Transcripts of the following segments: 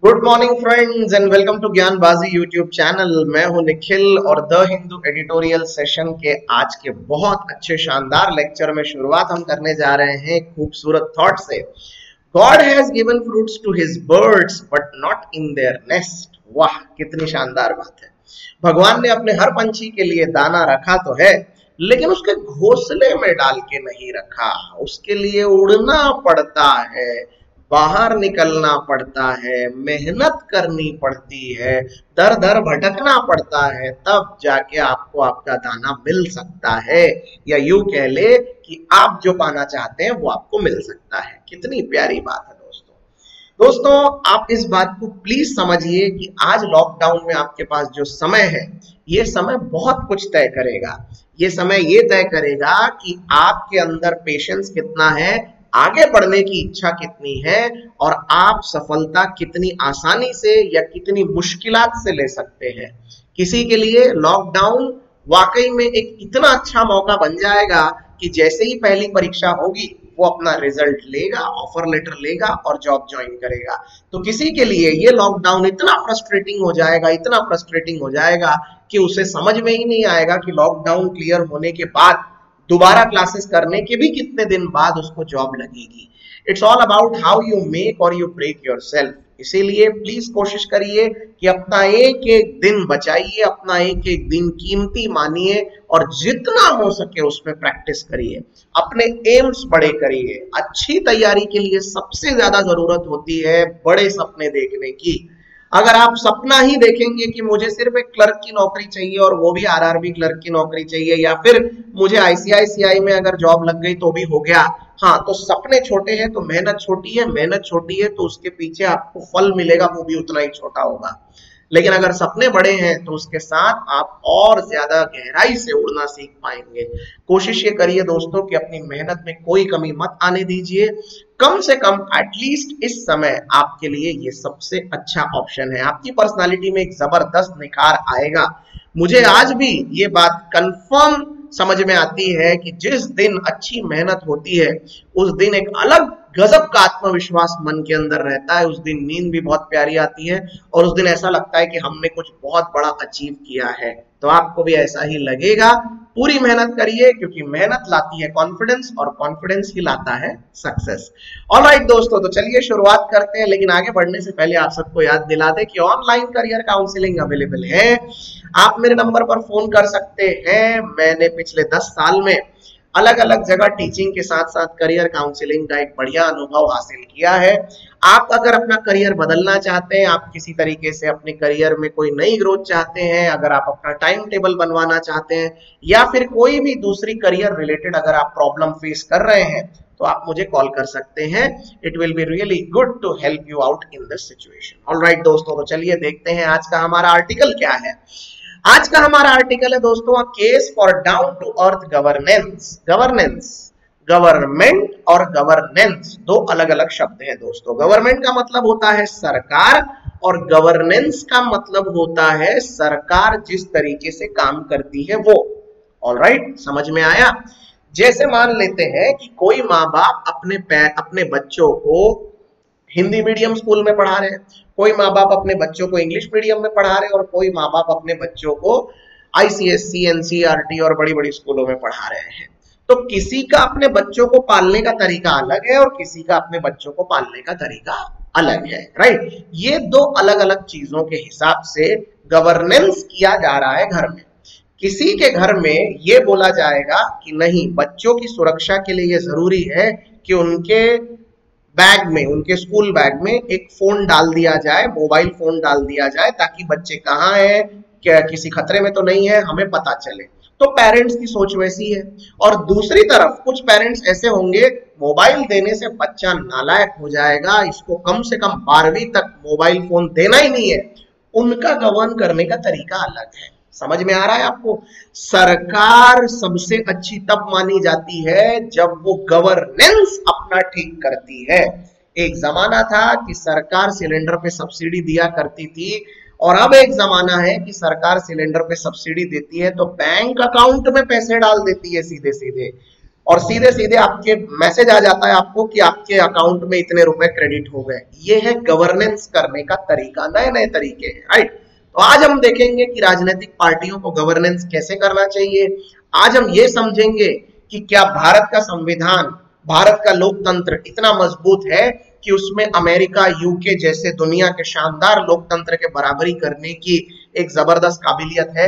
Good morning friends and welcome to Gyanbaazi YouTube channel. मैं हूं निखिल और द हिंदू एडिटोरियल सेशन के आज के बहुत अच्छे शानदार लेक्चर में शुरुआत हम करने जा रहे हैं खूबसूरत थॉट से। God has given fruits to his birds but not in their nest. वाह, कितनी शानदार बात है। भगवान ने अपने हर पंछी के लिए दाना रखा तो है, लेकिन उसके घोंसले में डाल के नहीं रखा। उसके लिए उड़ना पड़ता है, बाहर निकलना पड़ता है, मेहनत करनी पड़ती है, दर दर भटकना पड़ता है, तब जाके आपको आपका दाना मिल सकता है, या यूं कह ले कि आप जो पाना चाहते हैं वो आपको मिल सकता है। कितनी प्यारी बात है दोस्तों, आप इस बात को प्लीज समझिए कि आज लॉकडाउन में आपके पास जो समय है, ये समय बहुत कुछ तय करेगा। ये समय ये तय करेगा कि आपके अंदर पेशेंस कितना है, आगे बढ़ने की इच्छा कितनी है, और आप सफलता कितनी आसानी से या कितनी मुश्किलात से ले सकते हैं। किसी के लिए लॉकडाउन वाकई में एक इतना अच्छा मौका बन जाएगा कि जैसे ही पहली परीक्षा होगी वो अपना रिजल्ट लेगा, ऑफर लेटर लेगा और जॉब ज्वाइन करेगा। तो किसी के लिए ये लॉकडाउन इतना फ्रस्ट्रेटिंग हो जाएगा कि उसे समझ में ही नहीं आएगा कि लॉकडाउन क्लियर होने के बाद दोबारा क्लासेस करने के भी कितने दिन बाद उसको जॉब लगेगी। It's all about how you make और यू ब्रेक योरसेल्फ। इसीलिए प्लीज कोशिश करिए कि अपना एक एक दिन बचाइए, अपना एक एक दिन कीमती मानिए और जितना हो सके उसमें प्रैक्टिस करिए। अपने एम्स बड़े करिए। अच्छी तैयारी के लिए सबसे ज्यादा जरूरत होती है बड़े सपने देखने की। अगर आप सपना ही देखेंगे कि मुझे सिर्फ एक क्लर्क की नौकरी चाहिए और वो भी आरआरबी क्लर्क की नौकरी चाहिए, या फिर मुझे आईसीआईसीआई में अगर जॉब लग गई तो भी हो गया, हाँ, तो सपने छोटे हैं तो मेहनत छोटी है तो उसके पीछे आपको फल मिलेगा वो भी उतना ही छोटा होगा। लेकिन अगर सपने बड़े हैं तो उसके साथ आप और ज्यादा गहराई से उड़ना सीख पाएंगे। कोशिश ये करिए दोस्तों कि अपनी मेहनत में कोई कमी मत आने दीजिए। कम से कम एटलीस्ट इस समय आपके लिए ये सबसे अच्छा ऑप्शन है। आपकी पर्सनालिटी में एक जबरदस्त निखार आएगा। मुझे आज भी ये बात कंफर्म समझ में आती है कि जिस दिन अच्छी मेहनत होती है उस दिन एक अलग गजब का आत्मविश्वास मन के अंदर रहता है। उस दिन नींद भी बहुत प्यारी आती है और उस दिन ऐसा लगता है कि हमने कुछ बहुत बड़ा अचीव किया है। तो आपको भी ऐसा ही लगेगा। पूरी मेहनत करिए, क्योंकि मेहनत लाती है कॉन्फिडेंस और कॉन्फिडेंस ही लाता है सक्सेस। ऑलराइट दोस्तों, तो चलिए शुरुआत करते हैं। लेकिन आगे बढ़ने से पहले आप सबको याद दिला दें कि ऑनलाइन करियर काउंसलिंग अवेलेबल है। आप मेरे नंबर पर फोन कर सकते हैं। मैंने पिछले 10 साल में अलग अलग जगह टीचिंग के साथ साथ करियर काउंसलिंग का एक बढ़िया अनुभव हासिल किया है। आप अगर अपना करियर बदलना चाहते हैं, आप किसी तरीके से अपने करियर में कोई नई ग्रोथ चाहते हैं, अगर आप अपना टाइम टेबल बनवाना चाहते हैं, या फिर कोई भी दूसरी करियर रिलेटेड अगर आप प्रॉब्लम फेस कर रहे हैं, तो आप मुझे कॉल कर सकते हैं। It will be really good to help you out in this situation. Alright दोस्तों, तो चलिए देखते हैं आज का हमारा आर्टिकल क्या है। आज का हमारा आर्टिकल है दोस्तों, case for down to earth governance. Government और गवर्नेंस दो अलग अलग शब्द हैं दोस्तों। गवर्नमेंट का मतलब होता है सरकार और गवर्नेंस का मतलब होता है सरकार जिस तरीके से काम करती है वो। ऑलराइट, समझ में आया। जैसे मान लेते हैं कि कोई माँ बाप अपने बच्चों को हिंदी मीडियम स्कूल में पढ़ा रहे हैं, कोई माँ बाप अपने बच्चों को इंग्लिश मीडियम में पढ़ा रहे हैं, और कोई माँ बाप अपने बच्चों को आईसीएससी, एनसीईआरटी और बड़ी बड़ी स्कूलों में पढ़ा रहे हैं। तो किसी का अपने बच्चों को पालने का तरीका अलग है और किसी का अपने बच्चों को पालने का तरीका अलग है। राइट, ये दो अलग अलग चीजों के हिसाब से गवर्नेंस किया जा रहा है घर में। किसी के घर में ये बोला जाएगा कि नहीं, बच्चों की सुरक्षा के लिए ये जरूरी है कि उनके बैग में, उनके स्कूल बैग में एक फोन डाल दिया जाए, मोबाइल फोन डाल दिया जाए, ताकि बच्चे कहाँ हैं, क्या किसी खतरे में तो नहीं है, हमें पता चले। तो पेरेंट्स की सोच वैसी है। और दूसरी तरफ कुछ पेरेंट्स ऐसे होंगे, मोबाइल देने से बच्चा नालायक हो जाएगा, इसको कम से कम 12वीं तक मोबाइल फोन देना ही नहीं है। उनका गवर्न करने का तरीका अलग है। समझ में आ रहा है आपको। सरकार सबसे अच्छी तब मानी जाती है जब वो गवर्नेंस अपना ठीक करती है। एक जमाना था कि सरकार सिलेंडर पे सब्सिडी दिया करती थी, और अब एक जमाना है कि सरकार सिलेंडर पे सब्सिडी देती है तो बैंक अकाउंट में पैसे डाल देती है सीधे सीधे। और सीधे सीधे आपके मैसेज आ जाता है आपको कि आपके अकाउंट में इतने रुपए क्रेडिट हो गए। ये है गवर्नेंस करने का तरीका, नए नए तरीके हैं, राइट। तो आज हम देखेंगे कि राजनीतिक पार्टियों को गवर्नेंस कैसे करना चाहिए। आज हम ये समझेंगे कि क्या भारत का संविधान, भारत का लोकतंत्र इतना मजबूत है कि उसमें अमेरिका, यूके जैसे दुनिया के शानदार लोकतंत्र के बराबरी करने की एक जबरदस्त काबिलियत है।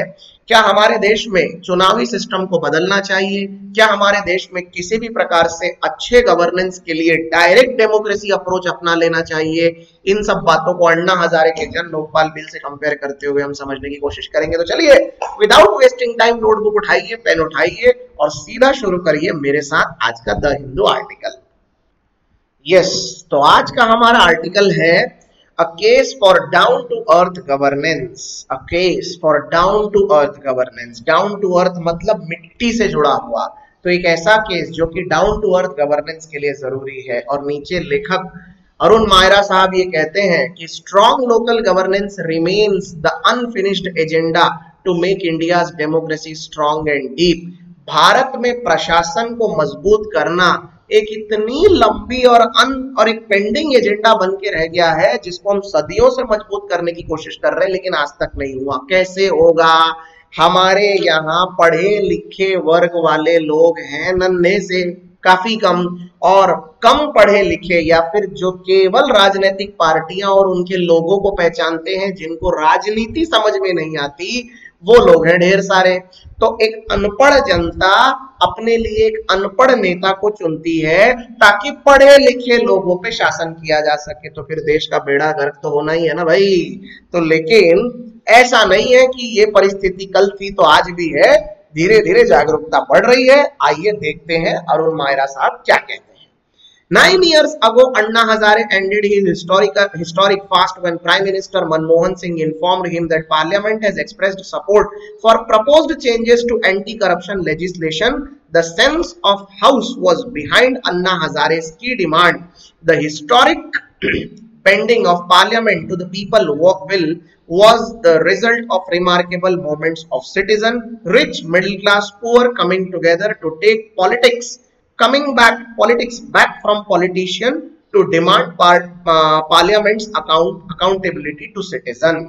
क्या हमारे देश में चुनावी सिस्टम को बदलना चाहिए? क्या हमारे देश में किसी भी प्रकार से अच्छे गवर्नेंस के लिए डायरेक्ट डेमोक्रेसी अप्रोच अपना लेना चाहिए? इन सब बातों को अन्ना हजारे के जन लोकपाल बिल से कंपेयर करते हुए हम समझने की कोशिश करेंगे। तो चलिए विदाउट वेस्टिंग टाइम नोटबुक उठाइए, पेन उठाइए और सीधा शुरू करिए मेरे साथ आज का द हिंदू आर्टिकल। यस, तो आज का हमारा आर्टिकल है A case for down to earth governance। A case for down to earth governance। down to earth मतलब मिट्टी से जुड़ा हुआ, तो एक ऐसा केस जो कि डाउन टू अर्थ गवर्नेंस के लिए जरूरी है। और नीचे लेखक अरुण मायरा साहब ये कहते हैं कि strong local governance remains the unfinished agenda to make India's democracy strong and deep. Bharat में प्रशासन को मजबूत करना एक इतनी लंबी और एक पेंडिंग एजेंडा बन के रह गया है जिसको हम सदियों से मजबूत करने की कोशिश कर रहे हैं, लेकिन आज तक नहीं हुआ। कैसे होगा? हमारे यहाँ पढ़े लिखे वर्ग वाले लोग हैं नन्हे से काफी कम, और कम पढ़े लिखे या फिर जो केवल राजनीतिक पार्टियां और उनके लोगों को पहचानते हैं, जिनको राजनीति समझ में नहीं आती, वो लोग हैं ढेर सारे। तो एक अनपढ़ जनता अपने लिए एक अनपढ़ नेता को चुनती है ताकि पढ़े लिखे लोगों पे शासन किया जा सके। तो फिर देश का बेड़ा गर्क तो होना ही है ना भाई। तो लेकिन ऐसा नहीं है कि ये परिस्थिति कल थी तो आज भी है, धीरे धीरे जागरूकता बढ़ रही है। आइए देखते हैं अरुण मायरा साहब क्या कहते हैं। 9 years ago, Anna Hazare ended his historic fast when Prime Minister Manmohan Singh informed him that Parliament has expressed support for proposed changes to anti-corruption legislation. The sense of House was behind Anna Hazare's key demand. The historic pending of Parliament to the People Bill was the result of remarkable moments of citizen, rich, middle class, poor coming together to take politics back from politician to demand parliament's accountability to citizen।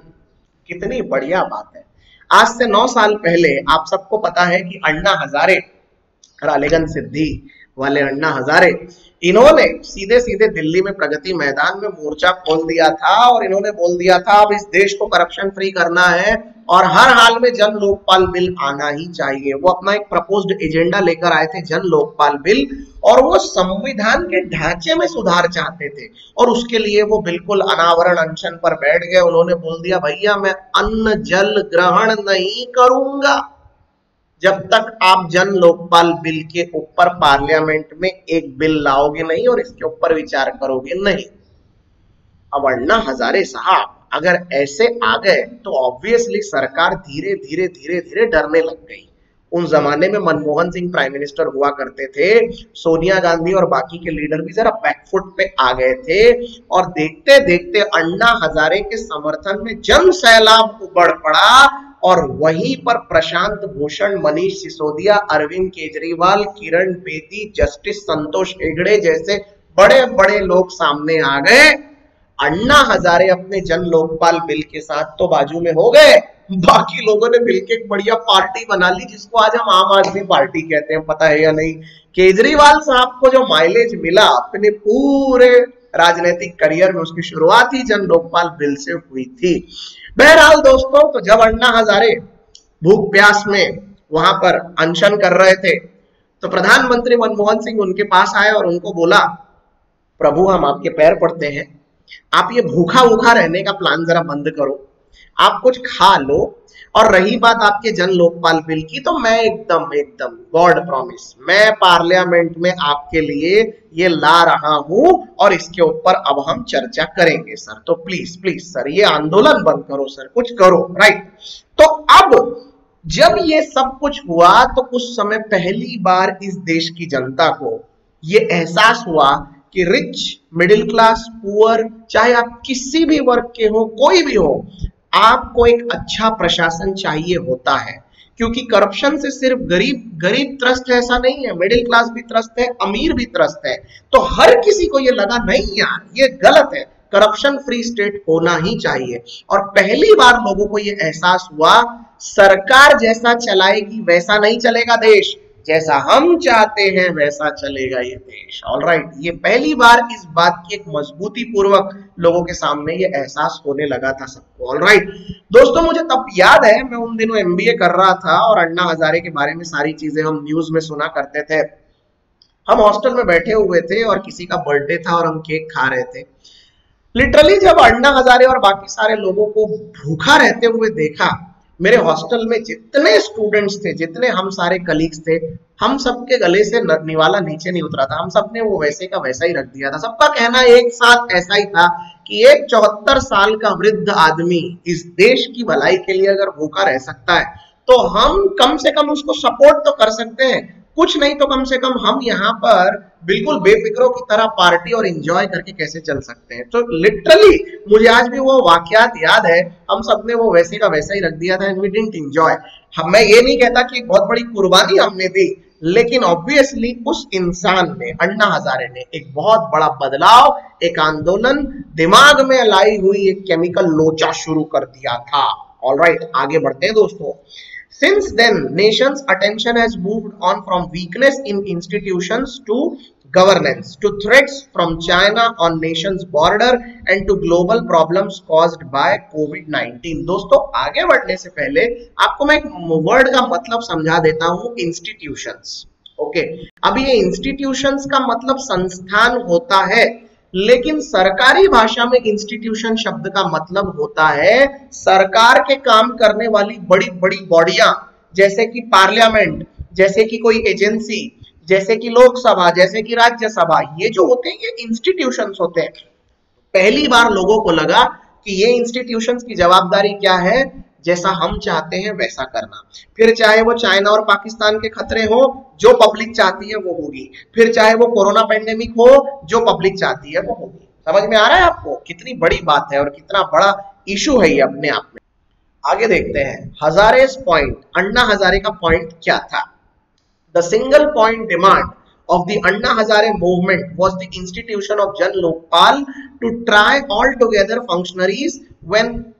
कितनी बढ़िया बात है। आज से 9 साल पहले आप सबको पता है कि अन्ना हजारे, रालेगन सिद्धि वाले अन्ना हजारे, इन्होंने सीधे सीधे दिल्ली में प्रगति मैदान में मोर्चा खोल दिया था और इन्होंने बोल दिया था अब इस देश को करप्शन फ्री करना है और हर हाल में जन लोकपाल बिल आना ही चाहिए। वो अपना एक प्रपोज्ड एजेंडा लेकर आए थे, जन लोकपाल बिल, और वो संविधान के ढांचे में सुधार चाहते थे और उसके लिए वो बिल्कुल अनावरण अनशन पर बैठ गए। उन्होंने बोल दिया भैया मैं अन्न जल ग्रहण नहीं करूंगा जब तक आप जन लोकपाल बिल के ऊपर पार्लियामेंट में एक बिल लाओगे नहीं और इसके ऊपर विचार करोगे नहीं। अब अन्ना हजारे साहब अगर ऐसे आ गए तो ऑब्वियसली सरकार धीरे धीरे धीरे धीरे डरने लग गई। उन जमाने में मनमोहन सिंह प्राइम मिनिस्टर हुआ करते थे, सोनिया गांधी और बाकी के लीडर भी जरा बैकफुट पे आ गए थे और देखते देखते अन्ना हजारे के समर्थन में जन सैलाब उमड़ पड़ा और वहीं पर प्रशांत भूषण, मनीष सिसोदिया, अरविंद केजरीवाल, किरण बेदी, जस्टिस संतोष हेगड़े जैसे बड़े बड़े लोग सामने आ गए। अन्ना हजारे अपने जन लोकपाल बिल के साथ तो बाजू में हो गए, बाकी लोगों ने मिलकर एक बढ़िया पार्टी बना ली जिसको आज हम आम आदमी पार्टी कहते हैं, पता है या नहीं। केजरीवाल साहब को जो माइलेज मिला अपने पूरे राजनीतिक करियर में, उसकी शुरुआत ही जन लोकपाल बिल से हुई थी। बहरहाल दोस्तों, तो जब अन्ना हजारे भूख प्यास में वहां पर अनशन कर रहे थे तो प्रधानमंत्री मनमोहन सिंह उनके पास आए और उनको बोला प्रभु हम आपके पैर पड़ते हैं, आप ये भूखा भूखा रहने का प्लान जरा बंद करो, आप कुछ खा लो। और रही बात आपके जन लोकपाल बिल की, तो मैं एकदम गॉड प्रॉमिस मैं पार्लियामेंट में आपके लिए ये ला रहा हूं और इसके ऊपर अब हम चर्चा करेंगे सर। तो प्लीज प्लीज सर ये आंदोलन बंद करो सर, कुछ करो, राइट। तो अब जब ये सब कुछ हुआ तो उस समय पहली बार इस देश की जनता को ये एहसास हुआ कि रिच, मिडिल क्लास, पुअर, चाहे आप किसी भी वर्ग के हो, कोई भी हो, आपको एक अच्छा प्रशासन चाहिए होता है। क्योंकि करप्शन से सिर्फ गरीब त्रस्त है ऐसा नहीं है, मिडिल क्लास भी त्रस्त है, अमीर भी त्रस्त है। तो हर किसी को ये लगा नहीं यार ये गलत है, करप्शन फ्री स्टेट होना ही चाहिए। और पहली बार लोगों को ये एहसास हुआ सरकार जैसा चलाएगी वैसा नहीं चलेगा देश, जैसा हम चाहते हैं वैसा चलेगा ये देश। ऑलराइट, ये पहली बार इस बात की एक मजबूती पूर्वक लोगों के सामने ये एहसास होने लगा था सबको। ऑलराइट दोस्तों, मुझे तब याद है मैं उन दिनों एमबीए कर रहा था और अन्ना हजारे के बारे में सारी चीजें हम न्यूज में सुना करते थे। हम हॉस्टल में बैठे हुए थे और किसी का बर्थडे था और हम केक खा रहे थे। लिटरली जब अन्ना हजारे और बाकी सारे लोगों को भूखा रहते हुए देखा, मेरे हॉस्टल में जितने स्टूडेंट्स थे, जितने हम सारे कलीग्स थे, हम सबके गले से निवाला नीचे नहीं उतरा था। हम सबने वो वैसे का वैसा ही रख दिया था। सबका कहना एक साथ ऐसा ही था कि एक 74 साल का वृद्ध आदमी इस देश की भलाई के लिए अगर भूखा रह सकता है तो हम कम से कम उसको सपोर्ट तो कर सकते हैं, कुछ नहीं तो कम से कम हम यहाँ पर बिल्कुल बेफिक्रों की तरह पार्टी और एंजॉय करके कैसे चल सकते हैं। तो लिटरली मुझे आज भी वो वाकयात याद है, हम सबने वो वैसे का वैसा ही रख दिया था एंड वी डिडंट एंजॉय। मैं ये नहीं कहता कि एक बहुत बड़ी कुर्बानी हमने दी, लेकिन ऑब्वियसली उस इंसान ने, अन्ना हजारे ने एक बहुत बड़ा बदलाव, एक आंदोलन, दिमाग में लाई हुई एक केमिकल लोचा शुरू कर दिया था। ऑलराइट, आगे बढ़ते हैं दोस्तों। Since then, nation's attention has moved on from weakness in institutions to governance, to threats from China on nation's border and to global problems caused by COVID-19। दोस्तों, आगे बढ़ने से पहले आपको मैं एक वर्ड का मतलब समझा देता हूं, इंस्टीट्यूशंस। ओके, अब ये इंस्टीट्यूशंस का मतलब संस्थान होता है, लेकिन सरकारी भाषा में इंस्टीट्यूशन शब्द का मतलब होता है सरकार के काम करने वाली बड़ी बड़ी बॉडियां, जैसे कि पार्लियामेंट, जैसे कि कोई एजेंसी, जैसे कि लोकसभा, जैसे कि राज्यसभा। ये जो होते हैं ये इंस्टीट्यूशंस होते हैं। पहली बार लोगों को लगा कि ये इंस्टीट्यूशंस की जवाबदारी क्या है, जैसा हम चाहते हैं वैसा करना। फिर चाहे वो चाइना और पाकिस्तान के खतरे हो, जो पब्लिक चाहती है वो होगी। फिर चाहे वो कोरोना पेंडेमिक हो, जो पब्लिक चाहती है वो होगी। समझ में आ रहा है आपको कितनी बड़ी बात है और कितना बड़ा इशू है ये अपने आप में। आगे देखते हैं हजारे's पॉइंट, अन्ना हजारे का पॉइंट क्या था। The single point demand of the Anna Hazare movement was the institution of Jan Lokpal to try altogether functionaries when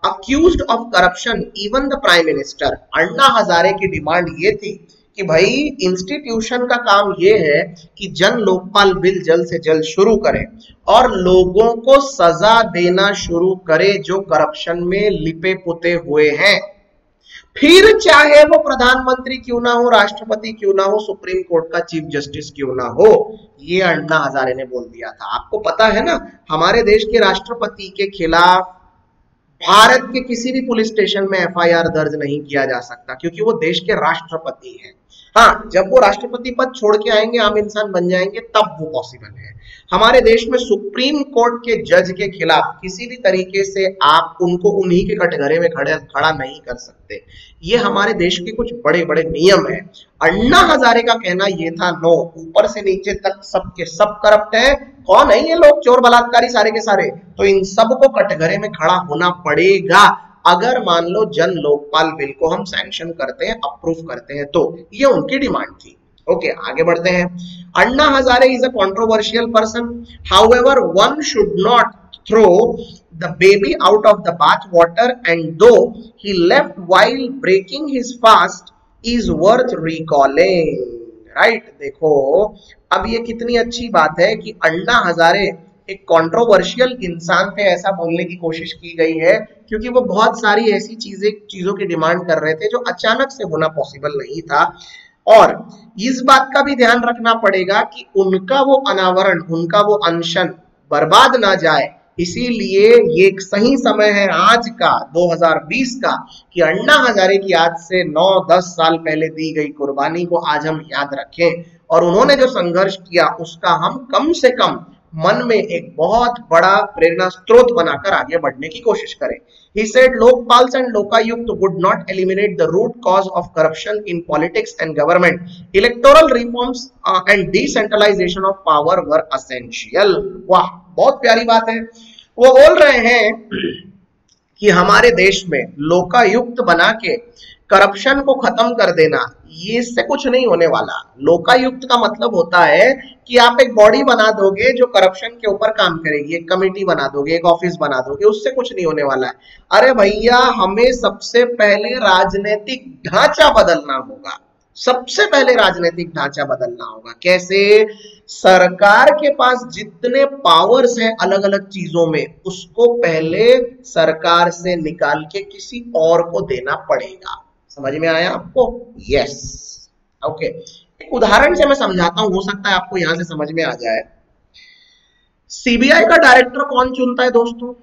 accused of corruption, even the Prime Minister। Anna Hazare की डिमांड ये थी कि भाई इंस्टीट्यूशन का काम ये है कि जन लोकपाल बिल जल्द से जल्द शुरू करे और लोगों को सजा देना शुरू करे जो करप्शन में लिपे पुते हुए हैं। फिर चाहे वो प्रधानमंत्री क्यों ना हो, राष्ट्रपति क्यों ना हो, सुप्रीम कोर्ट का चीफ जस्टिस क्यों ना हो, ये अन्ना हजारे ने बोल दिया था। आपको पता है ना, हमारे देश के राष्ट्रपति के खिलाफ भारत के किसी भी पुलिस स्टेशन में एफआईआर दर्ज नहीं किया जा सकता, क्योंकि वो देश के राष्ट्रपति हैं। हाँ, जब वो राष्ट्रपति पद छोड़ के आएंगे, आम इंसान बन जाएंगे, तब वो पॉसिबल है। हमारे देश में सुप्रीम कोर्ट के जज के खिलाफ किसी भी तरीके से आप उनको उन्हीं के कटघरे में खड़ा नहीं कर सकते। ये हमारे देश के कुछ बड़े बड़े नियम है। अन्ना हजारे का कहना ये था, नो, ऊपर से नीचे तक सबके सब करप्ट है। कौन है ये लोग? चोर बलात्कारी सारे के सारे। तो इन सबको कटघरे में खड़ा होना पड़ेगा अगर मान लो जन लोकपाल बिल को हम सैंक्शन करते हैं, अप्रूव करते हैं तो। ये उनकी डिमांड थी। ओके, आगे बढ़ते हैं। Anna Hazare is a controversial person, however one should not throw the baby out of the bath water, and though he left while breaking his fast is worth recalling। Right, देखो अब ये कितनी अच्छी बात है कि अन्ना हजारे एक कंट्रोवर्शियल इंसान थे, ऐसा बोलने की कोशिश की गई है क्योंकि वो बहुत सारी ऐसी चीजों की डिमांड कर रहे थे जो अचानक से होना पॉसिबल नहीं था। और इस बात का भी ध्यान रखना पड़ेगा कि उनका वो अनावरण, उनका वो अनशन बर्बाद ना जाए, इसीलिए ये एक सही समय है आज का 2020 का कि अन्ना हजारे की आज से 9-10 साल पहले दी गई कुर्बानी को आज हम याद रखें और उन्होंने जो संघर्ष किया उसका हम कम से कम मन में एक बहुत बड़ा प्रेरणा स्रोत बनाकर आगे बढ़ने की कोशिश करें। He said Lokpals and Lokayukt would not eliminate the root cause of corruption in politics and government. Electoral reforms and decentralization of power were essential। वाह, बहुत प्यारी बात है। वो बोल रहे हैं कि हमारे देश में लोकायुक्त बना के करप्शन को खत्म कर देना, ये इससे कुछ नहीं होने वाला। लोकायुक्त का मतलब होता है कि आप एक बॉडी बना दोगे जो करप्शन के ऊपर काम करेगी, एक कमेटी बना दोगे, एक ऑफिस बना दोगे, उससे कुछ नहीं होने वाला है। अरे भैया, हमें सबसे पहले राजनीतिक ढांचा बदलना होगा। सबसे पहले राजनीतिक ढांचा बदलना होगा। कैसे? सरकार के पास जितने पावर्स हैं अलग अलग चीजों में, उसको पहले सरकार से निकाल के किसी और को देना पड़ेगा। समझ में आया आपको? Yes, okay. एक उदाहरण से मैं समझाता हूं, हो सकता है आपको यहां से समझ में आ जाए। सीबीआई का डायरेक्टर कौन चुनता है दोस्तों?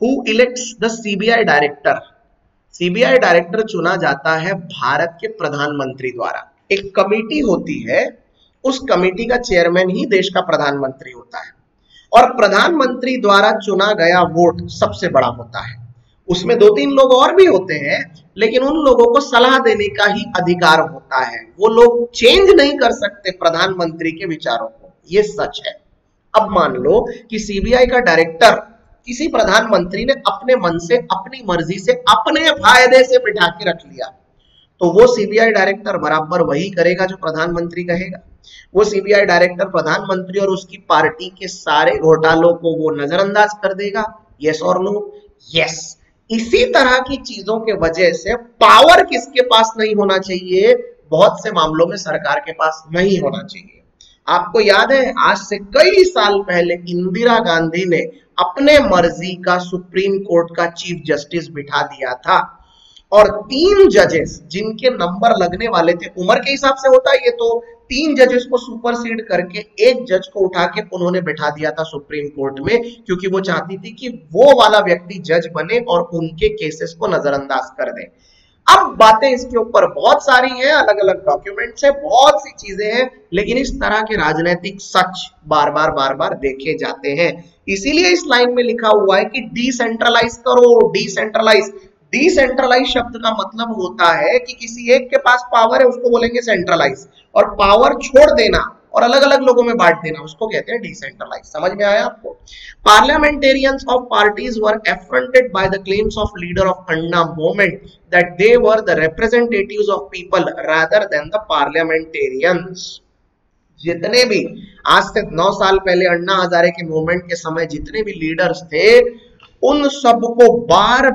Who elects the CBI director? CBI director चुना जाता है भारत के प्रधानमंत्री द्वारा। एक कमेटी होती है, उस कमेटी का चेयरमैन ही देश का प्रधानमंत्री होता है, और प्रधानमंत्री द्वारा चुना गया वोट सबसे बड़ा होता है। उसमें 2-3 लोग और भी होते हैं, लेकिन उन लोगों को सलाह देने का ही अधिकार होता है। वो लोग चेंज नहीं कर सकते प्रधानमंत्री के विचारों को, ये सच है। अब मान लो कि सीबीआई का डायरेक्टर किसी प्रधानमंत्री ने अपने मन से, अपनी मर्जी से, अपने फायदे से बिठा के रख लिया, तो वो सीबीआई डायरेक्टर बराबर वही करेगा जो प्रधानमंत्री कहेगा। वो सीबीआई डायरेक्टर प्रधानमंत्री और उसकी पार्टी के सारे घोटालों को वो नजरअंदाज कर देगा। यस और नो? यस। इसी तरह की चीजों के वजह से पावर किसके पास नहीं होना चाहिए? बहुत से मामलों में सरकार के पास नहीं होना चाहिए। आपको याद है, आज से कई साल पहले इंदिरा गांधी ने अपने मर्जी का सुप्रीम कोर्ट का चीफ जस्टिस बिठा दिया था, और 3 जजेस जिनके नंबर लगने वाले थे, उम्र के हिसाब से होता है ये, तो 3 जजेस को सुपरसीड करके एक जज को उठा के उन्होंने बैठा दिया था सुप्रीम कोर्ट में, क्योंकि वो चाहती थी कि वो वाला व्यक्ति जज बने और उनके केसेस को नजरअंदाज कर दे। अब बातें इसके ऊपर बहुत सारी हैं, अलग अलग डॉक्यूमेंट्स है, बहुत सी चीजें हैं, लेकिन इस तरह के राजनीतिक सच बार बार देखे जाते हैं। इसीलिए इस लाइन में लिखा हुआ है कि डिसेंट्रलाइज करो। डिसेंट्रलाइज शब्द का मतलब होता है कि किसी एक के पास पावर है, उसको बोलेंगे सेंट्रलाइज, और पावर छोड़ देना और अलग अलग लोगों में बांट देना, उसको कहते हैं डिसेंट्रलाइज। समझ में आया आपको? Parliamentarians of parties were affected by the claims of leader of Anna movement that they were the representatives of people rather than the parliamentarians. जितने भी आज से 9 साल पहले अन्ना हजारे के मूवमेंट के समय जितने भी लीडर्स थे, उन सबको बार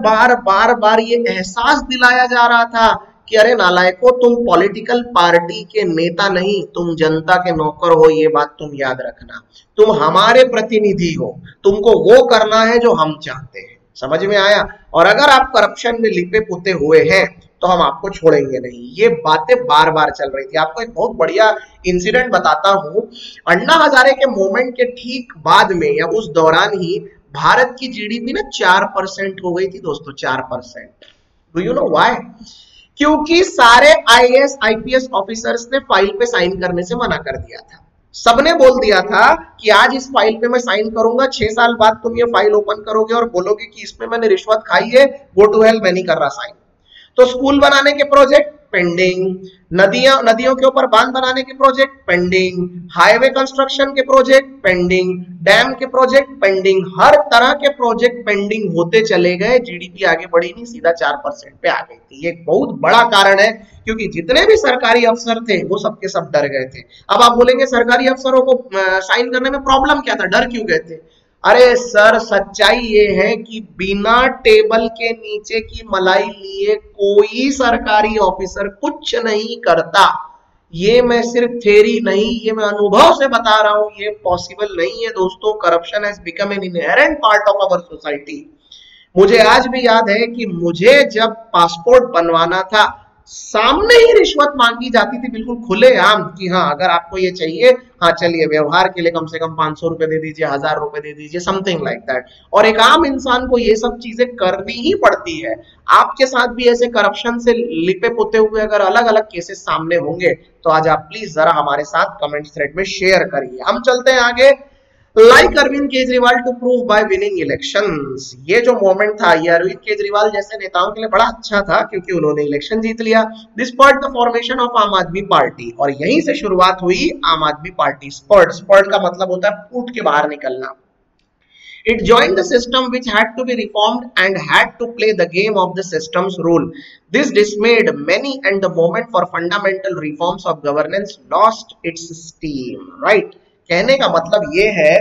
बार ये एहसास दिलाया जा रहा था कि अरे नालायकों, तुम पॉलिटिकल पार्टी के नेता नहीं, तुम जनता के नौकर हो, ये बात तुम याद रखना। तुम हमारे प्रतिनिधि हो, तुमको वो करना है जो हम चाहते हैं। समझ में आया? और अगर आप करप्शन में लिपे पुते हुए हैं तो हम आपको छोड़ेंगे नहीं। ये बातें बार बार चल रही थी। आपको एक बहुत बढ़िया इंसिडेंट बताता हूं। अन्ना हजारे के मूवमेंट के ठीक बाद में या उस दौरान ही भारत की जीडीपी ना 4% हो गई थी दोस्तों, 4%। Do you know why? क्योंकि सारे आईएएस आईपीएस ऑफिसर्स ने फाइल पे साइन करने से मना कर दिया था। सबने बोल दिया था कि आज इस फाइल पे मैं साइन करूंगा, 6 साल बाद तुम ये फाइल ओपन करोगे और बोलोगे कि इसमें मैंने रिश्वत खाई है, गो टू हेल, मैं नहीं कर रहा साइन। तो स्कूल बनाने के प्रोजेक्ट पेंडिंग, नदियों के ऊपर बांध बनाने के प्रोजेक्ट पेंडिंग, हाईवे कंस्ट्रक्शन के प्रोजेक्ट पेंडिंग, डैम के प्रोजेक्ट पेंडिंग, हर तरह के प्रोजेक्ट पेंडिंग होते चले गए। जीडीपी आगे बढ़ी नहीं, सीधा 4% पे आ गई थी। ये एक बहुत बड़ा कारण है, क्योंकि जितने भी सरकारी अफसर थे वो सबके सब डर गए थे। अब आप बोलेंगे सरकारी अफसरों को साइन करने में प्रॉब्लम क्या था, डर क्यों गए थे? अरे सर, सच्चाई ये है कि बिना टेबल के नीचे की मलाई लिए कोई सरकारी ऑफिसर कुछ नहीं करता। ये मैं सिर्फ थ्योरी नहीं, ये मैं अनुभव से बता रहा हूं, ये पॉसिबल नहीं है दोस्तों। Corruption has become an inherent part of our society. मुझे आज भी याद है कि मुझे जब पासपोर्ट बनवाना था, सामने ही रिश्वत मांगी जाती थी, बिल्कुल खुलेआम, कि हाँ अगर आपको ये चाहिए, हाँ चलिए व्यवहार के लिए कम से कम 500 रुपए दे दीजिए, 1000 रुपए दे दीजिए, समथिंग लाइक दैट। और एक आम इंसान को ये सब चीजें करनी ही पड़ती है। आपके साथ भी ऐसे करप्शन से लिपे पुते हुए अगर अलग अलग केसेस सामने होंगे तो आज आप प्लीज जरा हमारे साथ कमेंट थ्रेड में शेयर करिए। हम चलते हैं आगे। Like Arvind Kejriwal to prove by winning elections. ये जो मोमेंट था, ये अरविंद केजरीवाल जैसे नेताओं के लिए बड़ा अच्छा था, क्योंकि उन्होंने इलेक्शन जीत लिया। This spurred the formation of आम आदमी पार्टी, और यहीं से शुरुआत हुई आम आदमी पार्टी। स्पर्ड का मतलब होता है फूट के बाहर निकलना। It joined the system which had to be reformed and had to play the game of the system's rule. This dismayed many and the moment for fundamental reforms of governance lost its steam. Right? कहने का मतलब ये है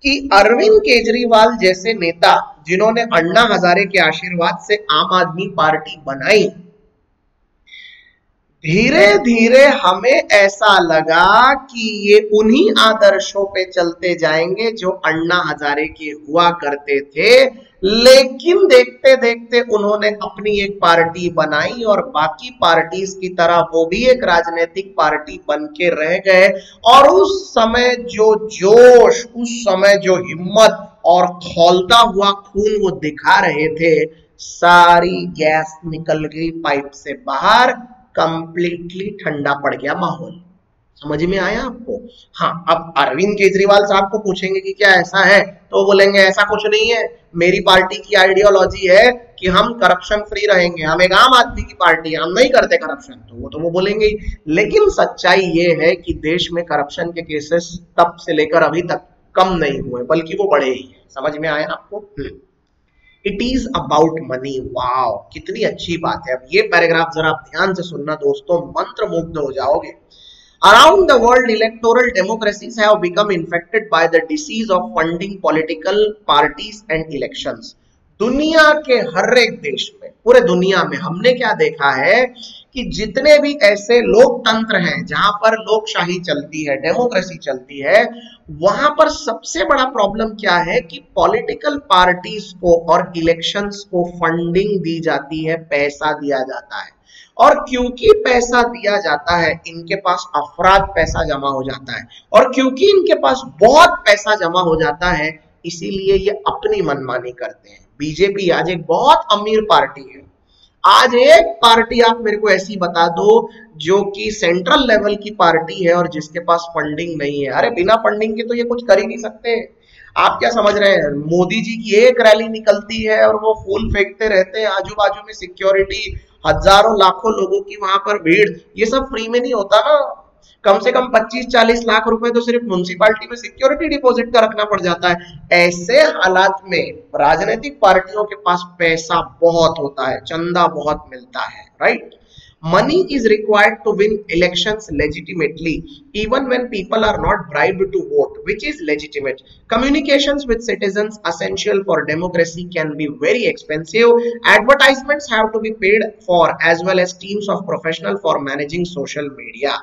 कि अरविंद केजरीवाल जैसे नेता जिन्होंने अन्ना हजारे के आशीर्वाद से आम आदमी पार्टी बनाई, धीरे धीरे हमें ऐसा लगा कि ये उन्हीं आदर्शों पे चलते जाएंगे जो अन्ना हजारे के हुआ करते थे, लेकिन देखते देखते उन्होंने अपनी एक पार्टी बनाई और बाकी पार्टीज की तरह वो भी एक राजनीतिक पार्टी बन के रह गए। और उस समय जो जोश, उस समय जो हिम्मत और खौलता हुआ खून वो दिखा रहे थे, सारी गैस निकल गई पाइप से बाहर, कंप्लीटली ठंडा पड़ गया माहौल। समझ में आया आपको? हाँ, अब अरविंद केजरीवाल साहब को पूछेंगे कि क्या ऐसा है, तो बोलेंगे ऐसा कुछ नहीं है, मेरी पार्टी की आइडियोलॉजी है कि हम करप्शन फ्री रहेंगे, हम एक आम आदमी की पार्टी है, हम नहीं करते करप्शन, तो वो बोलेंगे ही। लेकिन सच्चाई ये है कि देश में करप्शन के केसेस तब से लेकर अभी तक कम नहीं हुए, बल्कि वो बढ़े ही। समझ में आया आपको? It is about money. Wow, कितनी अच्छी बात है। अब ये पैराग्राफ जरा आप ध्यान से सुनना दोस्तों, मंत्रमुग्ध हो जाओगे। Around the world, electoral democracies have become infected by the disease of funding political parties and elections. दुनिया के हर एक देश में, पूरे दुनिया में हमने क्या देखा है कि जितने भी ऐसे लोकतंत्र हैं जहां पर लोकशाही चलती है, डेमोक्रेसी चलती है, वहां पर सबसे बड़ा प्रॉब्लम क्या है कि पॉलिटिकल पार्टीज को और इलेक्शंस को फंडिंग दी जाती है, पैसा दिया जाता है। और क्योंकि पैसा दिया जाता है, इनके पास अफराद पैसा जमा हो जाता है, और क्योंकि इनके पास बहुत पैसा जमा हो जाता है, इसीलिए ये अपनी मनमानी करते हैं। बीजेपी आज एक बहुत अमीर पार्टी है। आज एक पार्टी आप मेरे को ऐसी बता दो जो कि सेंट्रल लेवल की पार्टी है और जिसके पास फंडिंग नहीं है। अरे बिना फंडिंग के तो ये कुछ कर ही नहीं सकते। आप क्या समझ रहे हैं, मोदी जी की एक रैली निकलती है और वो फूल फेंकते रहते हैं, आजू बाजू में सिक्योरिटी, हजारों लाखों लोगों की वहां पर भीड़, ये सब फ्री में नहीं होता ना। कम से कम 25-40 लाख रुपए तो सिर्फ म्युनिसिपैलिटी में सिक्योरिटी डिपॉजिट का रखना पड़ जाता है। ऐसे हालात में राजनीतिक पार्टियों के पास पैसा बहुत होता है, चंदा बहुत मिलता है, right? Money is required to win elections legitimately, even when people are not bribed to vote, which is legitimate. Communications with citizens essential for democracy can be very expensive. Advertisements have to be paid for, as well as teams of professionals for managing social media.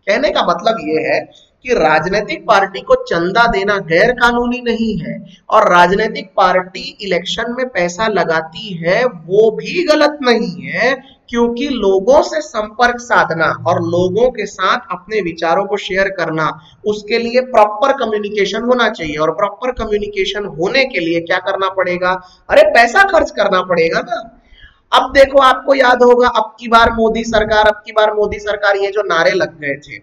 कहने का मतलब ये है कि राजनीतिक party को चंदा देना गैर कानूनी नहीं है, और राजनीतिक पार्टी इलेक्शन में पैसा लगाती है वो भी गलत नहीं है, क्योंकि लोगों से संपर्क साधना और लोगों के साथ अपने विचारों को शेयर करना, उसके लिए प्रॉपर कम्युनिकेशन होना चाहिए। और प्रॉपर कम्युनिकेशन होने के लिए क्या करना पड़ेगा? अरे पैसा खर्च करना पड़ेगा ना। अब देखो, आपको याद होगा अब की बार मोदी सरकार, अब की बार मोदी सरकार, ये जो नारे लग गए थे,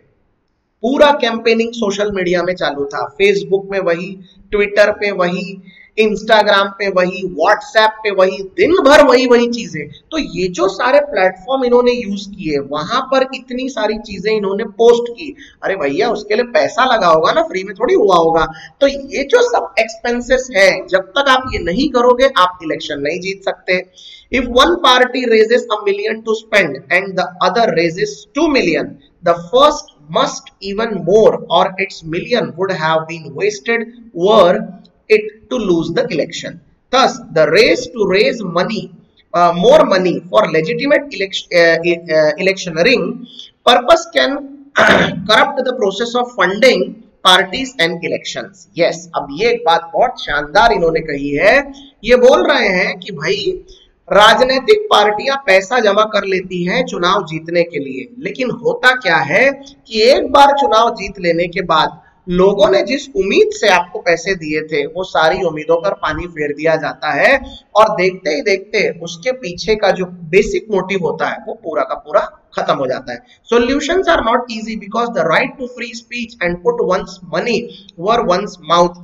पूरा कैंपेनिंग सोशल मीडिया में चालू था। फेसबुक में वही, ट्विटर पे वही, इंस्टाग्राम पे वही, व्हाट्सएप पे वही, दिन भर वही चीजें। तो ये जो सारे प्लेटफॉर्म इन्होंने यूज किए, वहां पर इतनी सारी चीजें इन्होंने पोस्ट की। अरे भैया, उसके लिए पैसा लगा होगा ना, फ्री में थोड़ी हुआ होगा। तो ये जो सब एक्सपेंसेस है, जब तक आप ये नहीं करोगे, आप इलेक्शन नहीं जीत सकते। If one party raises $1 million to spend and the other raises $2 million, the first must even more, or its million would have been wasted were it to lose the election. Thus, the race to raise money, more money for legitimate electioneering purpose can corrupt the process of funding parties and elections. Yes, अब ये एक बात बहुत शानदार इन्होंने कही है। ये बोल रहे हैं कि भाई राजनीतिक पार्टियां पैसा जमा कर लेती हैं चुनाव जीतने के लिए, लेकिन होता क्या है कि एक बार चुनाव जीत लेने के बाद लोगों ने जिस उम्मीद से आपको पैसे दिए थे, वो सारी उम्मीदों पर पानी फेर दिया जाता है, और देखते ही देखते उसके पीछे का जो बेसिक मोटिव होता है वो पूरा का पूरा खत्म हो जाता है। Solutions are not easy because the right to free speech and put one's money where one's mouth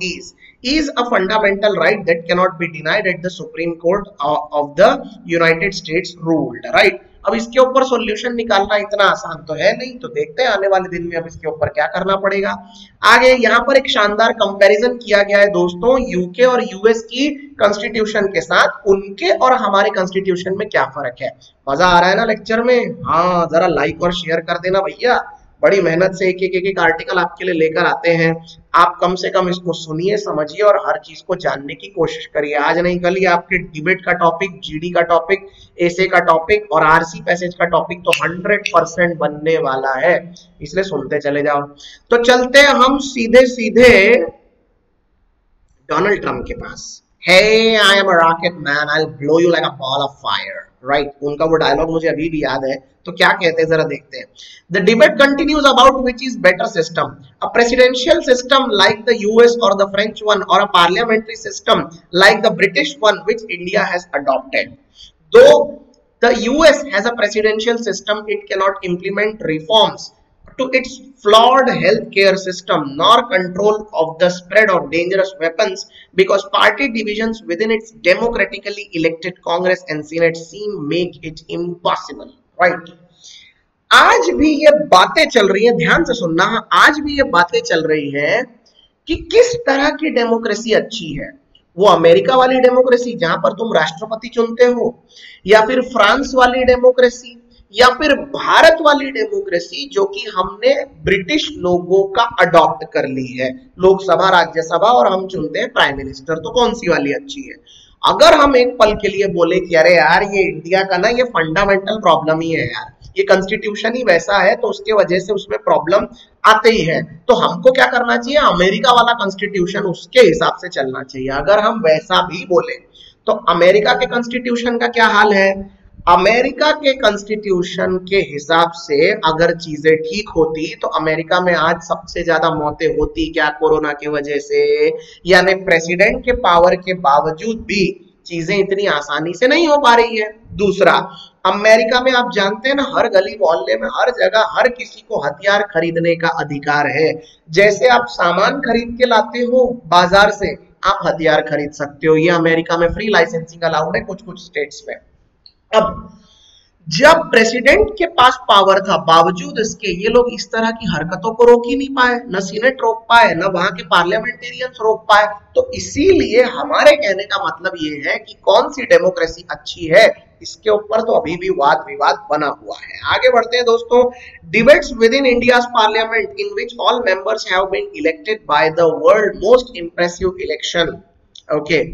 is a fundamental right that cannot be denied at the Supreme Court of the United States ruled, right? अब इसके ऊपर solution निकालना इतना आसान तो है नहीं, तो देखते हैं आने वाले दिन में अब इसके ऊपर क्या करना पड़ेगा। आगे यहाँ पर एक शानदार कंपैरिजन किया गया है दोस्तों, यूके और यूएस की कॉन्स्टिट्यूशन के साथ, उनके और हमारे कॉन्स्टिट्यूशन में क्या फर्क है। मजा आ रहा है ना लेक्चर में? हाँ, जरा लाइक और शेयर कर देना भैया, बड़ी मेहनत से एक आर्टिकल आपके लिए लेकर आते हैं। आप कम से कम इसको सुनिए, समझिए और हर चीज को जानने की कोशिश करिए। आज नहीं कल ये आपके डिबेट का टॉपिक, जीडी का टॉपिक, एसे का टॉपिक और आरसी पैसेज का टॉपिक तो 100% बनने वाला है, इसलिए सुनते चले जाओ। तो चलते हैं हम सीधे सीधे डोनाल्ड ट्रंप के पास। Hey, I am a rocket man, I'll blow you like a ball of fire. Right? उनका वो डायलॉग मुझे अभी भी याद है। तो क्या कहते हैं जरा देखते हैं। The debate continues about which is better system, a presidential system like the US or the French one, or a parliamentary system like the British one which India has adopted. Though the US has a presidential system, it cannot implement reforms to its flawed healthcare system nor control of the spread of dangerous weapons because party divisions within its democratically elected Congress and Senate seem make it impossible. Right? आज भी ये बातें चल रही है, ध्यान से सुनना, आज भी ये बातें चल रही है कि किस तरह की डेमोक्रेसी अच्छी है। वो अमेरिका वाली डेमोक्रेसी जहां पर तुम राष्ट्रपति चुनते हो, या फिर फ्रांस वाली डेमोक्रेसी, या फिर भारत वाली डेमोक्रेसी जो कि हमने ब्रिटिश लोगों का अडॉप्ट कर ली है, लोकसभा, राज्यसभा और हम चुनते हैं प्राइम मिनिस्टर। तो कौन सी वाली अच्छी है? अगर हम एक पल के लिए बोले कि अरे यार ये इंडिया का ना ये फंडामेंटल प्रॉब्लम ही है यार, ये कॉन्स्टिट्यूशन ही वैसा है तो उसके वजह से उसमें प्रॉब्लम आते ही है, तो हमको क्या करना चाहिए? अमेरिका वाला कॉन्स्टिट्यूशन, उसके हिसाब से चलना चाहिए। अगर हम वैसा भी बोले तो अमेरिका के कॉन्स्टिट्यूशन का क्या हाल है? अमेरिका के कॉन्स्टिट्यूशन के हिसाब से अगर चीजें ठीक होती तो अमेरिका में आज सबसे ज्यादा मौतें होती क्या? कोरोना की वजह से। यानी प्रेसिडेंट के पावर के बावजूद भी चीजें इतनी आसानी से नहीं हो पा रही है। दूसरा, अमेरिका में आप जानते हैं ना, हर गली मोहल्ले में, हर जगह, हर किसी को हथियार खरीदने का अधिकार है। जैसे आप सामान खरीद के लाते हो बाजार से, आप हथियार खरीद सकते हो। ये अमेरिका में फ्री लाइसेंसिंग अलाउड है कुछ कुछ स्टेट्स में। अब जब प्रेसिडेंट के पास पावर था, बावजूद इसके ये लोग इस तरह की हरकतों को रोक ही नहीं पाए, न सीनेट रोक पाए, न वहां के पार्लियामेंटेरियंस रोक पाए। तो इसीलिए हमारे कहने का मतलब ये है कि कौन सी डेमोक्रेसी अच्छी है, इसके ऊपर तो अभी भी वाद विवाद बना हुआ है। आगे बढ़ते हैं दोस्तों। Debates within India's parliament in which all members have been elected by the world most impressive election. Okay,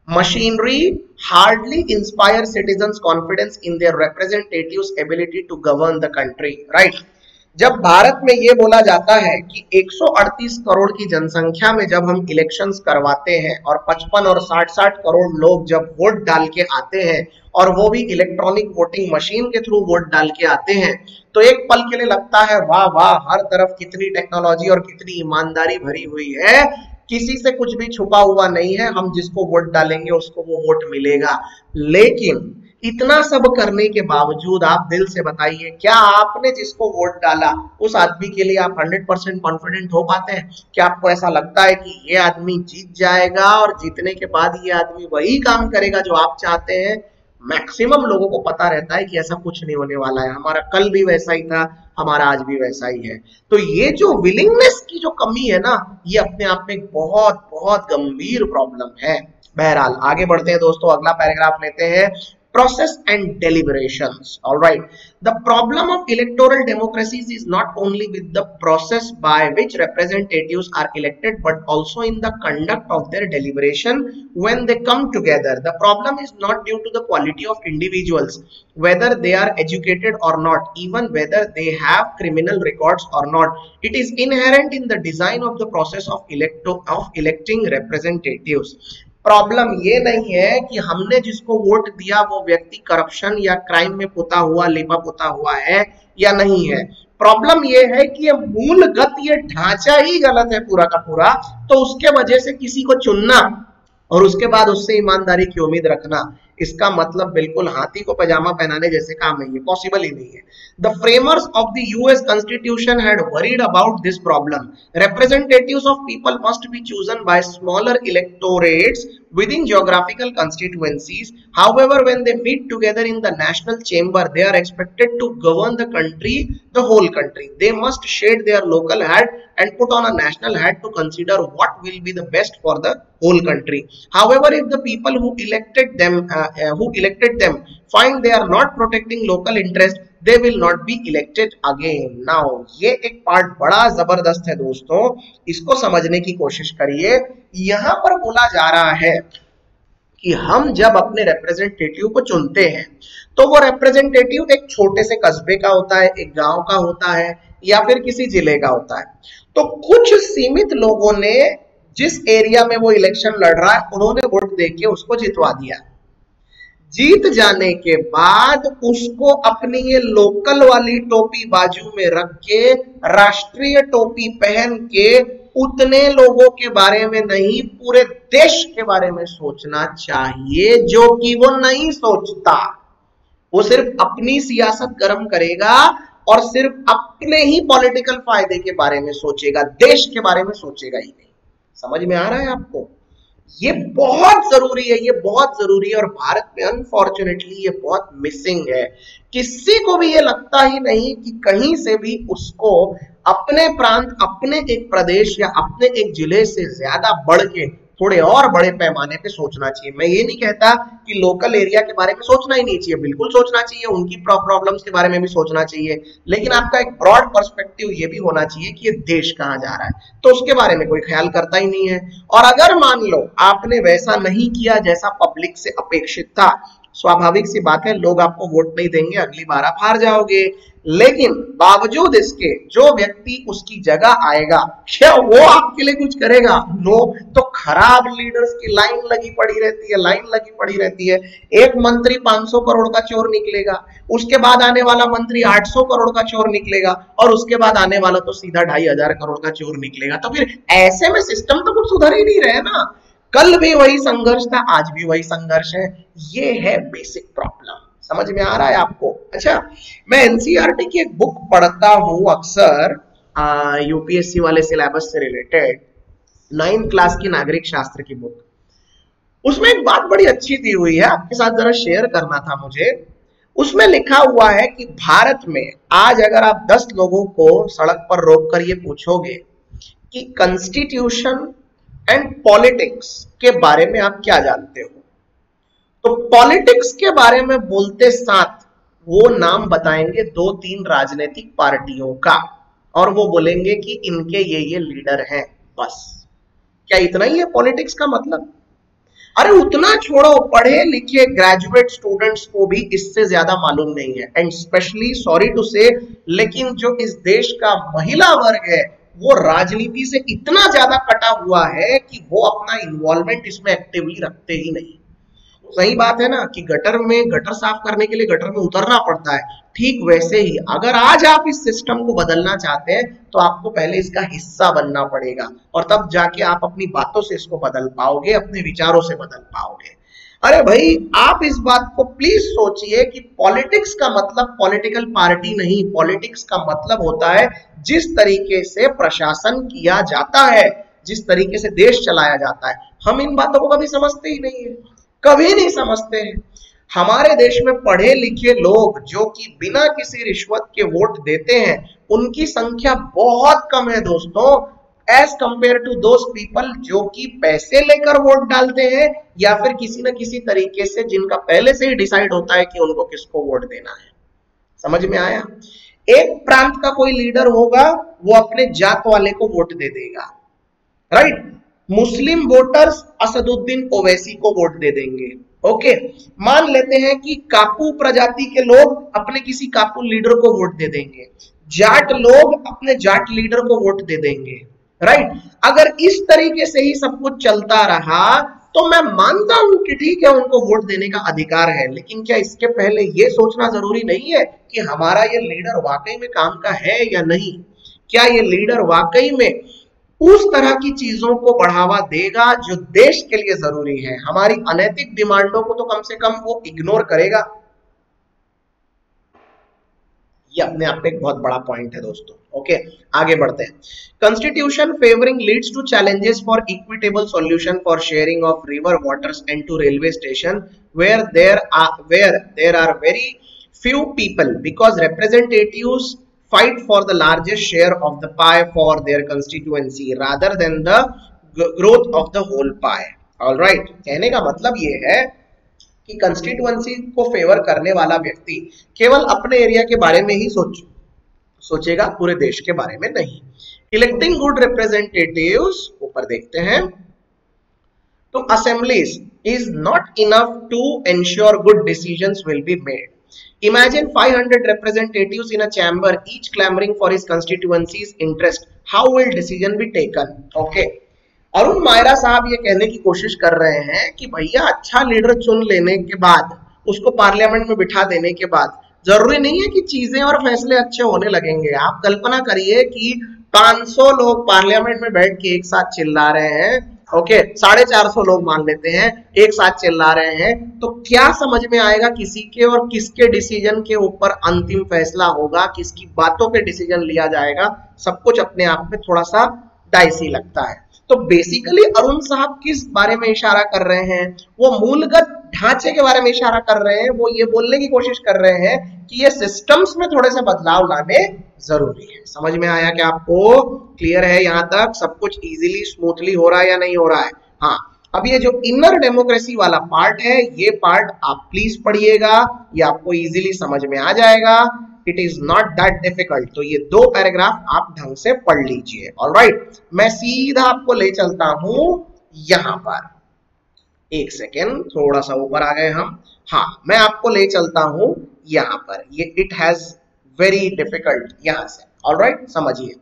machinery hardly inspire citizens confidence in their representatives ability to govern the country. Right? जब भारत में ये बोला जाता है कि 138 करोड़ की जनसंख्या में जब हम इलेक्शंस करवाते हैं और 55 और 60 करोड़ लोग जब वोट डाल के आते हैं, और वो भी इलेक्ट्रॉनिक वोटिंग मशीन के थ्रू वोट डाल के आते हैं, तो एक पल के लिए लगता है वाह वाह, हर तरफ कितनी टेक्नोलॉजी और कितनी ईमानदारी भरी हुई है, किसी से कुछ भी छुपा हुआ नहीं है, हम जिसको वोट डालेंगे उसको वो वोट मिलेगा। लेकिन इतना सब करने के बावजूद आप दिल से बताइए, क्या आपने जिसको वोट डाला उस आदमी के लिए आप 100% कॉन्फिडेंट हो पाते हैं? क्या आपको ऐसा लगता है कि ये आदमी जीत जाएगा और जीतने के बाद ये आदमी वही काम करेगा जो आप चाहते हैं? मैक्सिमम लोगों को पता रहता है कि ऐसा कुछ नहीं होने वाला है, हमारा कल भी वैसा ही था, हमारा आज भी वैसा ही है। तो ये जो विलिंगनेस की जो कमी है ना, ये अपने आप में बहुत बहुत गंभीर प्रॉब्लम है। बहरहाल आगे बढ़ते हैं दोस्तों, अगला पैराग्राफ लेते हैं। Process and deliberations. All right. The problem of electoral democracies is not only with the process by which representatives are elected, but also in the conduct of their deliberation when they come together. The problem is not due to the quality of individuals, whether they are educated or not, even whether they have criminal records or not. It is inherent in the design of the process of electing representatives. Problem ये नहीं है कि हमने जिसको vote दिया वो व्यक्ति corruption या क्राइम में पुता हुआ, लिपा पुता हुआ है या नहीं है। प्रॉब्लम ये है कि ये मूलगत ये ढांचा ही गलत है पूरा का पूरा, तो उसके वजह से किसी को चुनना और उसके बाद उससे ईमानदारी की उम्मीद रखना, इसका मतलब बिल्कुल हाथी को पजामा पहनाने जैसे काम है, ये पॉसिबल ही नहीं है। The framers of the US Constitution had worried about this problem. Representatives of people must be chosen by smaller electorates within geographical constituencies. However, when they meet together in the national chamber, they are expected to govern the country, the whole country. They must shed their local hat and put on a national hat to consider what will be the best for the whole country. However, if the people who elected them find they are not protecting local interest, they will not be elected again. Now ये एक part बड़ा जबरदस्त है दोस्तों, इसको समझने की कोशिश करिए। यहां पर बोला जा रहा है कि हम जब अपने रिप्रेजेंटेटिव को चुनते हैं तो वो रिप्रेजेंटेटिव एक छोटे से कस्बे का होता है, एक गांव का होता है, या फिर किसी जिले का होता है। तो कुछ सीमित लोगों ने जिस एरिया में वो इलेक्शन लड़ रहा है उन्होंने वोट देके उसको जितवा दिया। जीत जाने के बाद उसको अपनी ये लोकल वाली टोपी बाजू में रख के राष्ट्रीय टोपी पहन के उतने लोगों के बारे में नहीं, पूरे देश के बारे में सोचना चाहिए, जो कि वो नहीं सोचता। वो सिर्फ अपनी सियासत गर्म करेगा और सिर्फ अपने ही पॉलिटिकल फायदे के बारे में सोचेगा, देश के बारे में सोचेगा ही नहीं। समझ में आ रहा है आपको? ये बहुत जरूरी है, ये बहुत जरूरी है, और भारत में अनफॉर्चुनेटली ये बहुत मिसिंग है। किसी को भी ये लगता ही नहीं कि कहीं से भी उसको अपने प्रांत, अपने एक प्रदेश या अपने एक जिले से ज्यादा बढ़ के थोड़े और बड़े पैमाने पे सोचना चाहिए। मैं ये नहीं कहता कि लोकल एरिया के बारे में सोचना ही नहीं चाहिए, बिल्कुल सोचना चाहिए, उनकी प्रॉब्लम्स के बारे में भी सोचना चाहिए, लेकिन आपका एक ब्रॉड पर्सपेक्टिव ये भी होना चाहिए कि ये देश कहाँ जा रहा है, तो उसके बारे में कोई ख्याल करता ही नहीं है। और अगर मान लो आपने वैसा नहीं किया जैसा पब्लिक से अपेक्षित था, स्वाभाविक सी बात है लोग आपको वोट नहीं देंगे, अगली बार आप हार जाओगे। लेकिन बावजूद इसके जो व्यक्ति उसकी जगह आएगा, क्या वो आपके लिए कुछ करेगा? नो। तो खराब लीडर्स की लाइन लगी पड़ी रहती है। एक मंत्री 500 करोड़ का चोर निकलेगा, उसके बाद आने वाला मंत्री 800 करोड़ का चोर निकलेगा, और उसके बाद आने वाला तो सीधा 2500 करोड़ का चोर निकलेगा। तो फिर ऐसे में सिस्टम तो कुछ सुधर ही नहीं रहे ना। कल भी वही संघर्ष था, आज भी वही संघर्ष है। ये है बेसिक प्रॉब्लम। समझ में आ रहा है आपको? अच्छा, मैं एनसीईआरटी की एक बुक पढ़ता हूं अक्सर, यूपीएससी वाले सिलेबस से रिलेटेड, 9th क्लास की नागरिक शास्त्र की बुक। उसमें एक बात बड़ी अच्छी दी हुई है, आपके साथ जरा शेयर करना था मुझे। उसमें लिखा हुआ है कि भारत में आज अगर आप 10 लोगों को सड़क पर रोककर ये पूछोगे कि कॉन्स्टिट्यूशन एंड पॉलिटिक्स के बारे में आप क्या जानते हो, तो पॉलिटिक्स के बारे में बोलते साथ वो नाम बताएंगे 2-3 राजनीतिक पार्टियों का, और वो बोलेंगे कि इनके ये लीडर हैं। बस क्या इतना ही है पॉलिटिक्स का मतलब? अरे उतना छोड़ो, पढ़े लिखे ग्रेजुएट स्टूडेंट्स को भी इससे ज्यादा मालूम नहीं है। एंड स्पेशली सॉरी टू से, लेकिन जो इस देश का महिला वर्ग है वो राजनीति से इतना ज्यादा कटा हुआ है कि वो अपना इन्वॉल्वमेंट इसमें एक्टिवली रखते ही नहीं। सही बात है ना कि गटर साफ करने के लिए गटर में उतरना पड़ता है, ठीक वैसे ही अगर आज आप इस सिस्टम को बदलना चाहते हैं तो आपको पहले इसका हिस्सा बनना पड़ेगा, और तब जाके आप अपनी बातों से इसको बदल पाओगे, अपने विचारों से बदल पाओगे। अरे भाई, आप इस बात को प्लीज सोचिए कि पॉलिटिक्स का मतलब पॉलिटिकल पार्टी नहीं, पॉलिटिक्स का मतलब होता है जिस तरीके से प्रशासन किया जाता है, जिस तरीके से देश चलाया जाता है। हम इन बातों को कभी समझते ही नहीं है, कभी नहीं समझते हैं। हमारे देश में पढ़े लिखे लोग जो कि बिना किसी रिश्वत के वोट देते हैं, उनकी संख्या बहुत कम है दोस्तों, as compared to those people जो कि पैसे लेकर वोट डालते हैं, या फिर किसी न किसी तरीके से जिनका पहले से ही डिसाइड होता है कि उनको किसको वोट देना है। समझ में आया? एक प्रांत का कोई लीडर होगा, वो अपने जात वाले को वोट दे देगा, राइट? मुस्लिम वोटर्स असदुद्दीन ओवैसी को वोट दे देंगे। ओके, मान लेते हैं कि कापू प्रजाति के लोग अपने किसी कापू लीडर को वोट दे देंगे, जाट लोग अपने जाट लीडर को वोट दे देंगे, राइट? अगर इस तरीके से ही सब कुछ चलता रहा तो मैं मानता हूं कि ठीक है, उनको वोट देने का अधिकार है, लेकिन क्या इसके पहले ये सोचना जरूरी नहीं है कि हमारा ये लीडर वाकई में काम का है या नहीं? क्या ये लीडर वाकई में उस तरह की चीजों को बढ़ावा देगा जो देश के लिए जरूरी है? हमारी अनैतिक डिमांडों को तो कम से कम वो इग्नोर करेगा। ये अपने आप में एक बहुत बड़ा पॉइंट है दोस्तों। ओके आगे बढ़ते हैं। Constitution favoring leads to challenges for equitable solution for sharing of river waters and to railway station where there are very few people because representatives fight for the largest share of the pie for their constituency rather than the growth of the whole pie. All right, कहने का मतलब ये है कि constituency को favour करने वाला व्यक्ति केवल अपने एरिया के बारे में ही सोचेगा, पूरे देश के बारे में नहीं। इलेक्टिंग गुड रिप्रेजेंटेटिव्स, ऊपर देखते हैं, तो assemblies is not enough to ensure good decisions will be made. Imagine 500 representatives in a chamber, each clamoring for his constituency's interest. How will decision be taken? Okay. Arun Maira साहब ये कहने की कोशिश कर रहे हैं कि भैया अच्छा लीडर चुन लेने के बाद, उसको पार्लियामेंट में बिठा देने के बाद जरूरी नहीं है कि चीजें और फैसले अच्छे होने लगेंगे। आप कल्पना करिए कि 500 लोग पार्लियामेंट में बैठ के एक साथ चिल्ला रहे हैं, ओके 450 लोग मान लेते हैं, एक साथ चिल्ला रहे हैं, तो क्या समझ में आएगा किसी के और किसके डिसीजन के ऊपर अंतिम फैसला होगा, किसकी बातों पे डिसीजन लिया जाएगा? सब कुछ अपने आप में थोड़ा सा डाइसी लगता है। तो बेसिकली अरुण साहब किस बारे में इशारा कर रहे हैं? वो मूलगत ढांचे के बारे में इशारा कर रहे हैं। वो ये बोलने की कोशिश कर रहे हैं कि ये सिस्टम्स में थोड़े से बदलाव लाने जरूरी है। समझ में आया क्या आपको? क्लियर है यहाँ तक? सब कुछ इजीली स्मूथली हो रहा है या नहीं हो रहा है? हाँ, अब ये जो इनर डेमोक्रेसी वाला पार्ट है, ये पार्ट आप प्लीज पढ़िएगा, ये आपको इजीली समझ में आ जाएगा। It is not that difficult. तो ये 2 पैराग्राफ आप ढंग से पढ़ लीजिए। ऑलराइट, मैं सीधा आपको ले चलता हूं यहां पर। एक सेकेंड, थोड़ा सा ऊपर आ गए हम। हाँ, मैं आपको ले चलता हूं यहां पर। ये इट हैज वेरी डिफिकल्ट, यहां से। ऑलराइट, समझिए।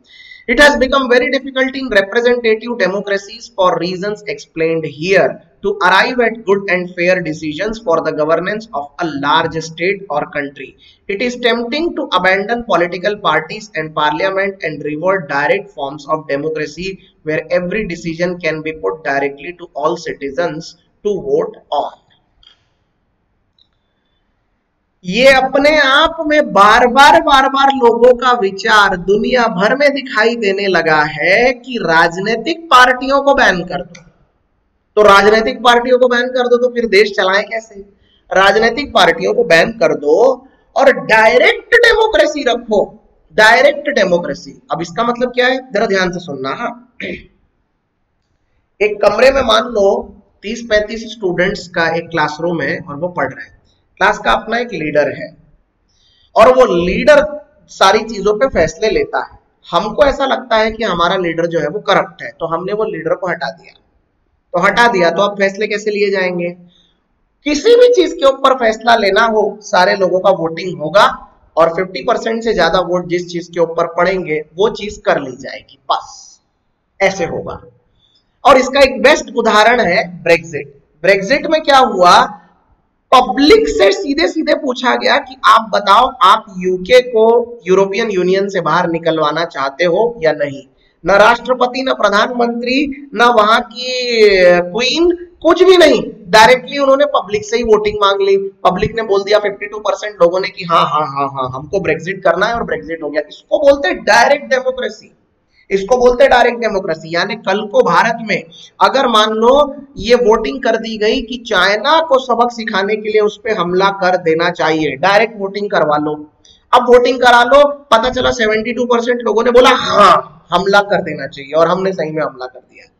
It has become very difficult in representative democracies for reasons explained here to arrive at good and fair decisions for the governance of a large state or country. It is tempting to abandon political parties and parliament and revert direct forms of democracy where every decision can be put directly to all citizens to vote on. ये अपने आप में बार बार लोगों का विचार दुनिया भर में दिखाई देने लगा है कि राजनीतिक पार्टियों को बैन कर दो। तो राजनीतिक पार्टियों को बैन कर दो तो फिर देश चलाएं कैसे? राजनीतिक पार्टियों को बैन कर दो और डायरेक्ट डेमोक्रेसी रखो। डायरेक्ट डेमोक्रेसी, अब इसका मतलब क्या है? जरा ध्यान से सुनना। हाँ, एक कमरे में मान लो 30-35 स्टूडेंट्स का एक क्लासरूम है और वो पढ़ रहे हैं। क्लास का अपना एक लीडर है और वो लीडर सारी चीजों पे फैसले लेता है। हमको ऐसा लगता है कि हमारा लीडर जो है वो करप्ट है, तो हमने वो लीडर को हटा दिया। तो अब फैसले कैसे लिए जाएंगे? किसी भी चीज के ऊपर फैसला लेना हो, सारे लोगों का वोटिंग होगा और 50% से ज्यादा वोट जिस चीज के ऊपर पड़ेंगे वो चीज कर ली जाएगी, बस ऐसे होगा। और इसका एक बेस्ट उदाहरण है ब्रेक्जिट। ब्रेक्जिट में क्या हुआ? पब्लिक से सीधे पूछा गया कि आप बताओ, आप यूके को यूरोपियन यूनियन से बाहर निकलवाना चाहते हो या नहीं? न राष्ट्रपति, न प्रधानमंत्री, न वहां की क्वीन, कुछ भी नहीं। डायरेक्टली उन्होंने पब्लिक से ही वोटिंग मांग ली। पब्लिक ने बोल दिया 52% लोगों ने कि हाँ हमको ब्रेक्जिट करना है और ब्रेक्जिट हो गया। इसको बोलते हैं डायरेक्ट डेमोक्रेसी। इसको बोलते हैं डायरेक्ट डेमोक्रेसी। यानी कल को भारत में अगर मान लो ये वोटिंग कर दी गई कि चाइना को सबक सिखाने के लिए उस पर हमला कर देना चाहिए, डायरेक्ट वोटिंग करवा लो। अब वोटिंग करा लो, पता चला 72% लोगों ने बोला हाँ हमला कर देना चाहिए और हमने सही में हमला कर दिया।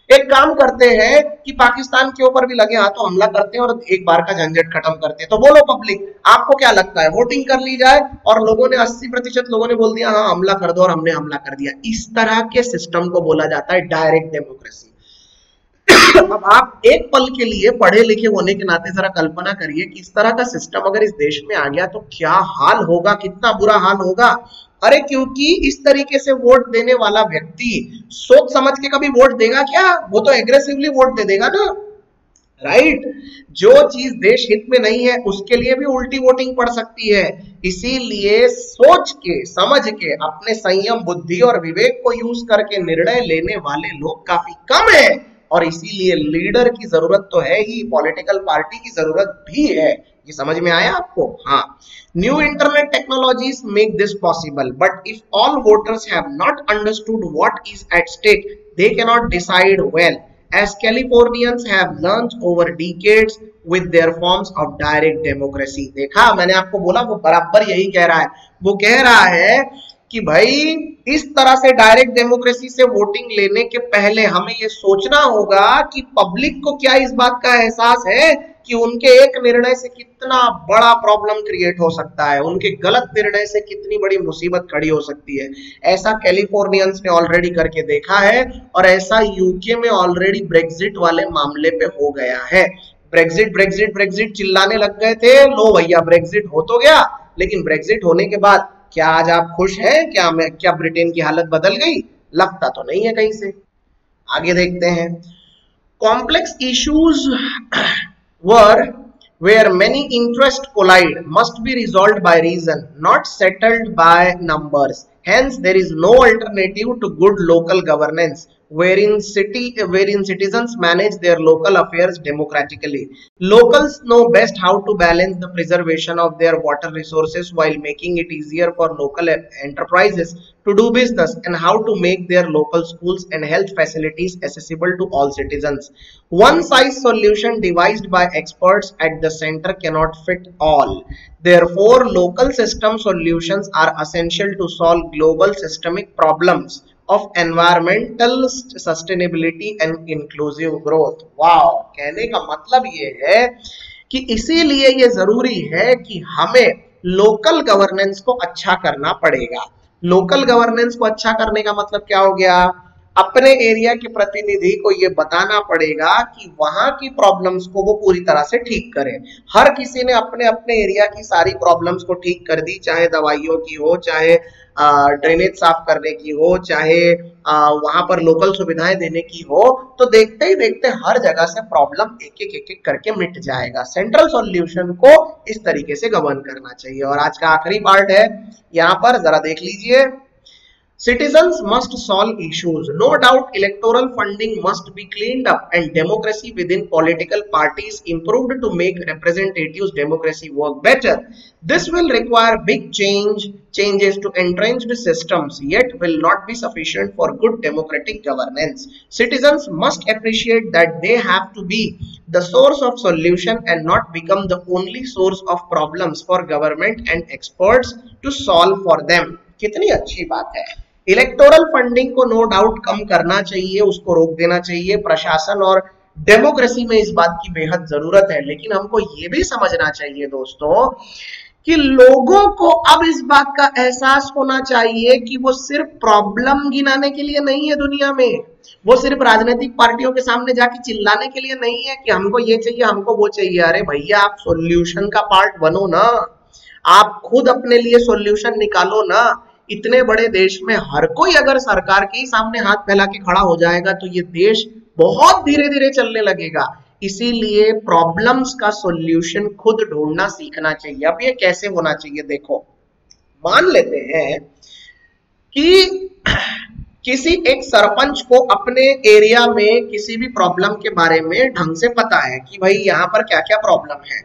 एक काम करते हैं कि पाकिस्तान के ऊपर भी लगे हाथों हमला करते हैं और एक बार का झंझट खत्म करते हैं। तो बोलो पब्लिक, आपको क्या लगता है? वोटिंग कर ली जाए और लोगों ने 80% लोगों ने बोल दिया हाँ हमला कर दो और हमने हमला कर दिया। इस तरह के सिस्टम को बोला जाता है डायरेक्ट डेमोक्रेसी। अब आप एक पल के लिए पढ़े लिखे होने के नाते जरा कल्पना करिए कि इस तरह का सिस्टम अगर इस देश में आ गया तो क्या हाल होगा, कितना बुरा हाल होगा। अरे क्योंकि इस तरीके से वोट देने वाला व्यक्ति सोच समझ के कभी वोट देगा क्या? वो तो एग्रेसिवली वोट दे देगा ना, राइट? जो चीज देश हित में नहीं है उसके लिए भी उल्टी वोटिंग पड़ सकती है। इसीलिए सोच के समझ के अपने संयम बुद्धि और विवेक को यूज करके निर्णय लेने वाले लोग काफी कम है और इसीलिए लीडर की जरूरत तो है ही, पॉलिटिकल पार्टी की जरूरत भी है। ये समझ में आया आपको? हाँ, new internet technologies make this possible, but if all voters have not understood what is at stake, they can not decide well, as Californians have learned over decades with their forms of direct democracy। देखा, मैंने आपको बोला वो बराबर यही कह रहा है। वो कह रहा है कि भाई इस तरह से डायरेक्ट डेमोक्रेसी से वोटिंग लेने के पहले हमें ये सोचना होगा कि पब्लिक को क्या इस बात का एहसास है कि उनके एक निर्णय से कितना बड़ा प्रॉब्लम क्रिएट हो सकता है, उनके गलत निर्णय से कितनी बड़ी मुसीबत खड़ी हो सकती है। ऐसा कैलिफोर्नियंस ने ऑलरेडी करके देखा है और ऐसा यूके में ऑलरेडी ब्रेक्जिट वाले मामले पे हो गया है। ब्रेक्जिट ब्रेक्जिट ब्रेक्जिट चिल्लाने लग गए थे, लो भैया ब्रेक्जिट हो तो गया, लेकिन ब्रेक्जिट होने के बाद क्या आज आप खुश हैं? क्या ब्रिटेन की हालत बदल गई? लगता तो नहीं है कहीं से। आगे देखते हैं। Complex issues where many interests collide must be resolved by reason, not settled by numbers. Hence, there is no alternative to good local governance, wherein citizens manage their local affairs democratically. Locals know best how to balance the preservation of their water resources while making it easier for local enterprises to do business, and how to make their local schools and health facilities accessible to all citizens. One size solution devised by experts at the center cannot fit all. Therefore, local system solutions are essential to solve global systemic problems of environmental sustainability and inclusive growth। Wow, कहने का मतलब ये है कि इसीलिए ये जरूरी है कि हमें लोकल गवर्नेंस को अच्छा करना पड़ेगा। लोकल गवर्नेंस को अच्छा करने का मतलब क्या हो गया? अपने एरिया के प्रतिनिधि को ये बताना पड़ेगा कि वहां की प्रॉब्लम्स को वो पूरी तरह से ठीक करें। हर किसी ने अपने अपने एरिया की सारी प्रॉब्लम्स को ठीक कर दी, चाहे दवाइयों की हो, चाहे ड्रेनेज साफ करने की हो, चाहे वहां पर लोकल सुविधाएं देने की हो, तो देखते ही देखते हर जगह से प्रॉब्लम एक एक करके मिट जाएगा। सेंट्रल सॉल्यूशन को इस तरीके से गवर्न करना चाहिए। और आज का आखिरी पार्ट है, यहाँ पर जरा देख लीजिए। Citizens must solve issues. No doubt electoral funding must be cleaned up and democracy within political parties improved to make representatives democracy work better. This will require big changes to entrenched systems, yet will not be sufficient for good democratic governance. Citizens must appreciate that they have to be the source of solution and not become the only source of problems for government and experts to solve for them. कितनी अच्छी बात है। Electoral funding को no doubt कम करना चाहिए, उसको रोक देना चाहिए। प्रशासन और डेमोक्रेसी में इस बात की बेहद जरूरत है, लेकिन हमको ये भी समझना चाहिए दोस्तों कि लोगों को अब इस बात का एहसास होना चाहिए कि वो सिर्फ प्रॉब्लम गिनाने के लिए नहीं है दुनिया में, वो सिर्फ राजनीतिक पार्टियों के सामने जाके चिल्लाने के लिए नहीं है कि हमको ये चाहिए, हमको वो चाहिए। अरे भैया, आप सॉल्यूशन का पार्ट बनो ना, आप खुद अपने लिए सॉल्यूशन निकालो ना। इतने बड़े देश में हर कोई अगर सरकार के ही सामने हाथ फैला के खड़ा हो जाएगा तो ये देश बहुत धीरे धीरे चलने लगेगा। इसीलिए प्रॉब्लम्स का सॉल्यूशन खुद ढूंढना सीखना चाहिए। अब ये कैसे होना चाहिए, देखो, मान लेते हैं कि किसी एक सरपंच को अपने एरिया में किसी भी प्रॉब्लम के बारे में ढंग से पता है कि भाई यहाँ पर क्या क्या प्रॉब्लम है,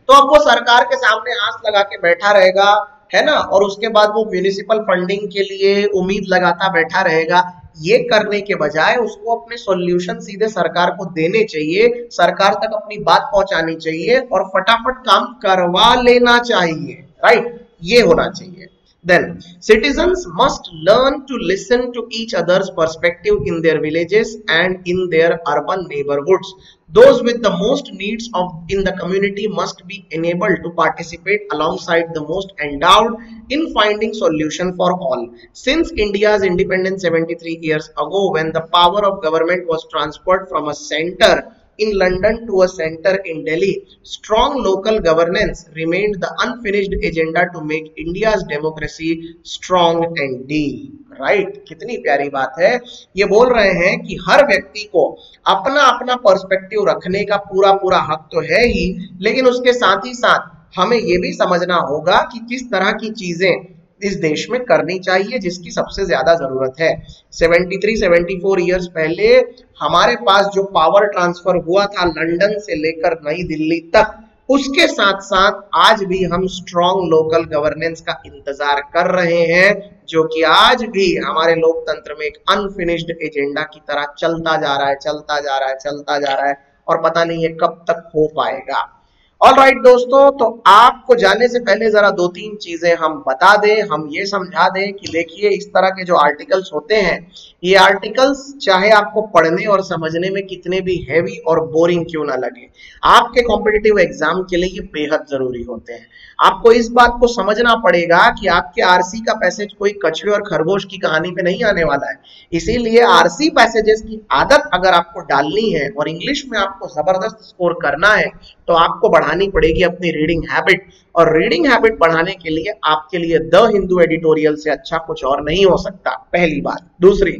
तो अब वो सरकार के सामने आस लगा के बैठा रहेगा, है ना, और उसके बाद वो म्यूनिसिपल फंडिंग के लिए उम्मीद लगाता बैठा रहेगा। ये करने के बजाय उसको अपने सॉल्यूशन सीधे सरकार को देने चाहिए, सरकार तक अपनी बात पहुंचानी चाहिए और फटाफट काम करवा लेना चाहिए। राइट, ये होना चाहिए। Then citizens must learn to listen to each other's perspective in their villages and in their urban neighborhoods. Those with the most needs in the community must be enabled to participate alongside the most endowed in finding solution for all. Since India's independence 73 years ago, when the power of government was transferred from a center in London to a center in Delhi, strong local governance remained the unfinished agenda to make India's democracy strong and deep. Right, कितनी प्यारी बात है। ये बोल रहे हैं कि हर व्यक्ति को अपना अपना पर्सपेक्टिव रखने का पूरा पूरा हक तो है ही, लेकिन उसके साथ ही साथ हमें ये भी समझना होगा कि किस तरह की चीजें इस देश में करनी चाहिए जिसकी सबसे ज्यादा जरूरत है। 73-74 इयर्स पहले हमारे पास जो पावर ट्रांसफर हुआ था लंदन से लेकर नई दिल्ली तक, उसके साथ साथ आज भी हम स्ट्रॉन्ग लोकल गवर्नेंस का इंतजार कर रहे हैं, जो कि आज भी हमारे लोकतंत्र में एक अनफिनिश्ड एजेंडा की तरह चलता जा रहा है, चलता जा रहा है, चलता जा रहा है, और पता नहीं ये कब तक हो पाएगा। ऑल राइट दोस्तों, तो आपको जाने से पहले जरा दो तीन चीजें हम बता दें, हम ये समझा दें कि देखिए इस तरह के जो आर्टिकल्स होते हैं, ये आर्टिकल्स चाहे आपको पढ़ने और समझने में कितने भी हैवी और बोरिंग क्यों ना लगे, आपके कॉम्पिटिटिव एग्जाम के लिए ये बेहद जरूरी होते हैं। आपको इस बात को समझना पड़ेगा कि आपके आरसी का पैसेज कोई कछुए और खरगोश की कहानी पे नहीं आने वाला है। इसीलिए आरसी पैसेजेस की आदत अगर आपको डालनी है और इंग्लिश में आपको जबरदस्त स्कोर करना है, तो आपको बढ़ानी पड़ेगी अपनी रीडिंग हैबिट, और रीडिंग हैबिट बढ़ाने के लिए आपके लिए द हिंदू एडिटोरियल से अच्छा कुछ और नहीं हो सकता, पहली बात। दूसरी,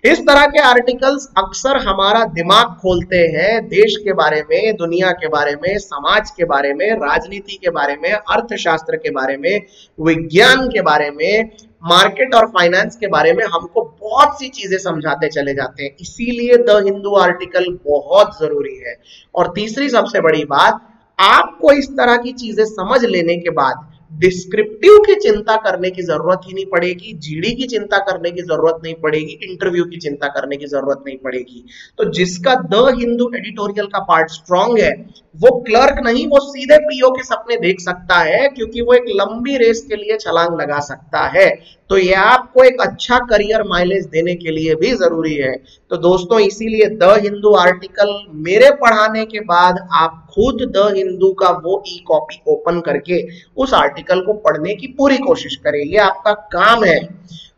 इस तरह के आर्टिकल्स अक्सर हमारा दिमाग खोलते हैं देश के बारे में, दुनिया के बारे में, समाज के बारे में, राजनीति के बारे में, अर्थशास्त्र के बारे में, विज्ञान के बारे में, मार्केट और फाइनेंस के बारे में हमको बहुत सी चीजें समझाते चले जाते हैं। इसीलिए द हिंदू आर्टिकल बहुत जरूरी है। और तीसरी सबसे बड़ी बात, आपको इस तरह की चीजें समझ लेने के बाद डिस्क्रिप्टिव की चिंता करने की जरूरत ही नहीं पड़ेगी, जीडी की चिंता करने की जरूरत नहीं पड़ेगी, इंटरव्यू की चिंता करने की जरूरत नहीं पड़ेगी। तो जिसका द हिंदू एडिटोरियल का पार्ट स्ट्रांग है, वो क्लर्क नहीं, वो सीधे पीओ के सपने देख सकता है, क्योंकि वो एक लंबी रेस के लिए छलांग लगा सकता है। तो ये आपको एक अच्छा करियर माइलेज देने के लिए भी जरूरी है। तो दोस्तों, इसीलिए द हिंदू आर्टिकल मेरे पढ़ाने के बाद आप खुद द हिंदू का वो ई कॉपी ओपन करके उस आर्टिकल को पढ़ने की पूरी कोशिश करें। ये आपका काम है।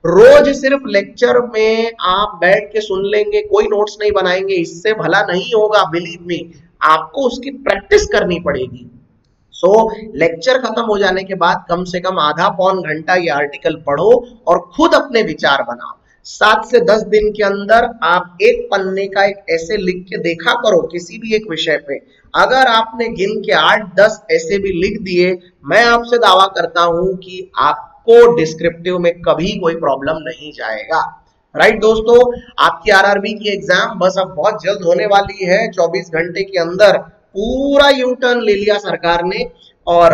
रोज सिर्फ लेक्चर में आप बैठ के सुन लेंगे, कोई नोट्स नहीं बनाएंगे, इससे भला नहीं होगा। बिलीव मी, आपको उसकी प्रैक्टिस करनी पड़ेगी। सो लेक्चर खत्म हो जाने के बाद कम से कम आधा पौन घंटा ये आर्टिकल पढ़ो और खुद अपने विचार बनाओ। 7 से 10 दिन के अंदर आप एक पन्ने का एक ऐसे लिख के देखा करो किसी भी एक विषय पे। अगर आपने गिन के 8-10 ऐसे भी लिख दिए, मैं आपसे दावा करता हूं कि आपको डिस्क्रिप्टिव में कभी कोई प्रॉब्लम नहीं जाएगा। राइट दोस्तों, आपकी आरआरबी की एग्जाम बस अब बहुत जल्द होने वाली है। 24 घंटे के अंदर पूरा यू टर्न ले लिया सरकार ने और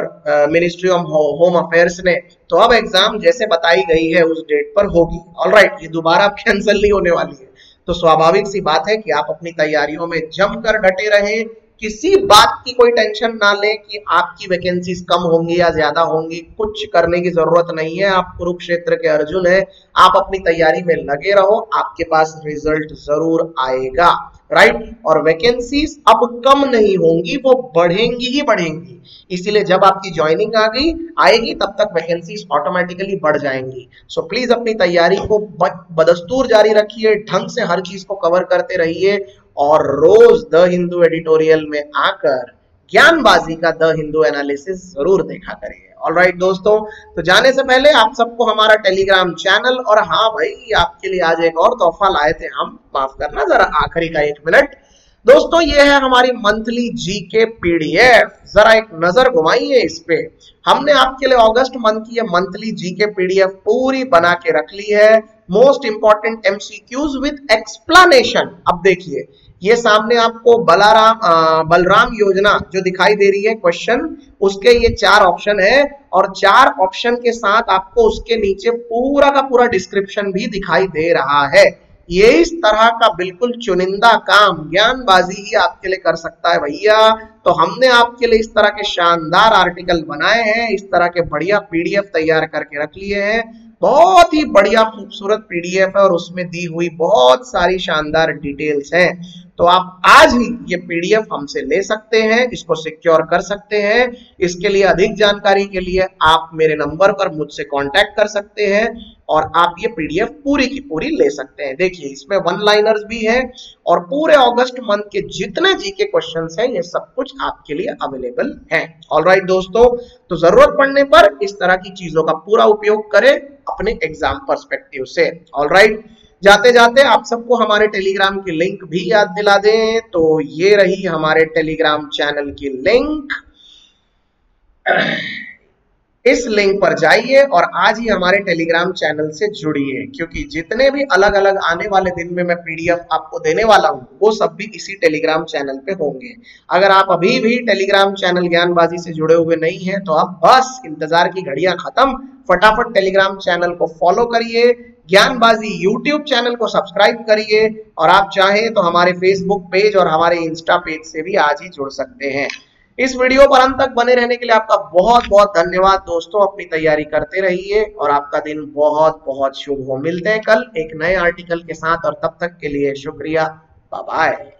मिनिस्ट्री ऑफ होम अफेयर्स ने। तो अब एग्जाम जैसे बताई गई है उस डेट पर होगी। ऑलराइट, ये दोबारा कैंसिल नहीं होने वाली है। तो स्वाभाविक सी बात है कि आप अपनी तैयारियों में जमकर डटे रहें। किसी बात की कोई टेंशन ना लें कि आपकी वैकेंसीज कम होंगी या ज्यादा होंगी, कुछ करने की जरूरत नहीं है। आप कुरुक्षेत्र के अर्जुन हैं, आप अपनी तैयारी में लगे रहो, आपके पास रिजल्ट जरूर आएगा। राइट, और वैकेंसीज अब कम नहीं होंगी, वो बढ़ेंगी ही बढ़ेंगी। इसीलिए जब आपकी ज्वाइनिंग आएगी तब तक वैकेंसीज ऑटोमेटिकली बढ़ जाएंगी। सो प्लीज अपनी तैयारी को बदस्तूर जारी रखिए, ढंग से हर चीज को कवर करते रहिए और रोज द हिंदू एडिटोरियल में आकर ज्ञानबाजी का द हिंदू एनालिसिस जरूर देखा करिए। ऑलराइट दोस्तों, तो जाने से पहले आप सबको हमारा टेलीग्राम चैनल, और हाँ भाई, आपके लिए आज एक और तोहफा लाए थे हम, माफ करना जरा आखिरी का 1 मिनट। दोस्तों, ये है हमारी मंथली जीके पीडीएफ। जरा एक नजर घुमाइए इस पे। हमने आपके लिए अगस्त मंथ की ये मंथली जीके पीडीएफ पूरी बना के रख ली है। Most important MCQs with explanation. अब देखिए, ये सामने आपको बलराम योजना जो दिखाई दे रही है क्वेश्चन, उसके ये 4 ऑप्शन है और 4 ऑप्शन के साथ आपको उसके नीचे पूरा का पूरा डिस्क्रिप्शन भी दिखाई दे रहा है। ये इस तरह का बिल्कुल चुनिंदा काम ज्ञानबाजी ही आपके लिए कर सकता है भैया। तो हमने आपके लिए इस तरह के शानदार आर्टिकल बनाए हैं, इस तरह के बढ़िया पीडीएफ तैयार करके रख लिए हैं। बहुत ही बढ़िया खूबसूरत पीडीएफ है और उसमें दी हुई बहुत सारी शानदार डिटेल्स हैं। तो आप आज ही ये पीडीएफ हमसे ले सकते हैं, इसको सिक्योर कर सकते हैं। इसके लिए अधिक जानकारी के लिए आप मेरे नंबर पर मुझसे कांटेक्ट कर सकते हैं और आप ये पीडीएफ पूरी की पूरी ले सकते हैं। देखिए, इसमें 1 लाइनर्स भी है और पूरे अगस्त मंथ के जितने जीके क्वेश्चंस हैं, ये सब कुछ आपके लिए अवेलेबल है। ऑलराइट दोस्तों, तो जरूरत पड़ने पर इस तरह की चीजों का पूरा उपयोग करें अपने एग्जाम पर्सपेक्टिव से। ऑलराइट, जाते जाते आप सबको हमारे टेलीग्राम की लिंक भी याद दिला दें। तो ये रही हमारे टेलीग्राम चैनल की लिंक। इस लिंक पर जाइए और आज ही हमारे टेलीग्राम चैनल से जुड़िए, क्योंकि जितने भी अलग अलग आने वाले दिन में मैं पीडीएफ आपको देने वाला हूं वो सब भी इसी टेलीग्राम चैनल पे होंगे। अगर आप अभी भी टेलीग्राम चैनल ज्ञानबाजी से जुड़े हुए नहीं हैं तो आप बस इंतजार की घड़ियां खत्म, फटाफट टेलीग्राम चैनल को फॉलो करिए, ज्ञानबाजी यूट्यूब चैनल को सब्सक्राइब करिए, और आप चाहें तो हमारे फेसबुक पेज और हमारे इंस्टा पेज से भी आज ही जुड़ सकते हैं। इस वीडियो पर अंत तक बने रहने के लिए आपका बहुत बहुत धन्यवाद दोस्तों। अपनी तैयारी करते रहिए और आपका दिन बहुत बहुत शुभ हो। मिलते हैं कल एक नए आर्टिकल के साथ, और तब तक के लिए शुक्रिया। Bye bye.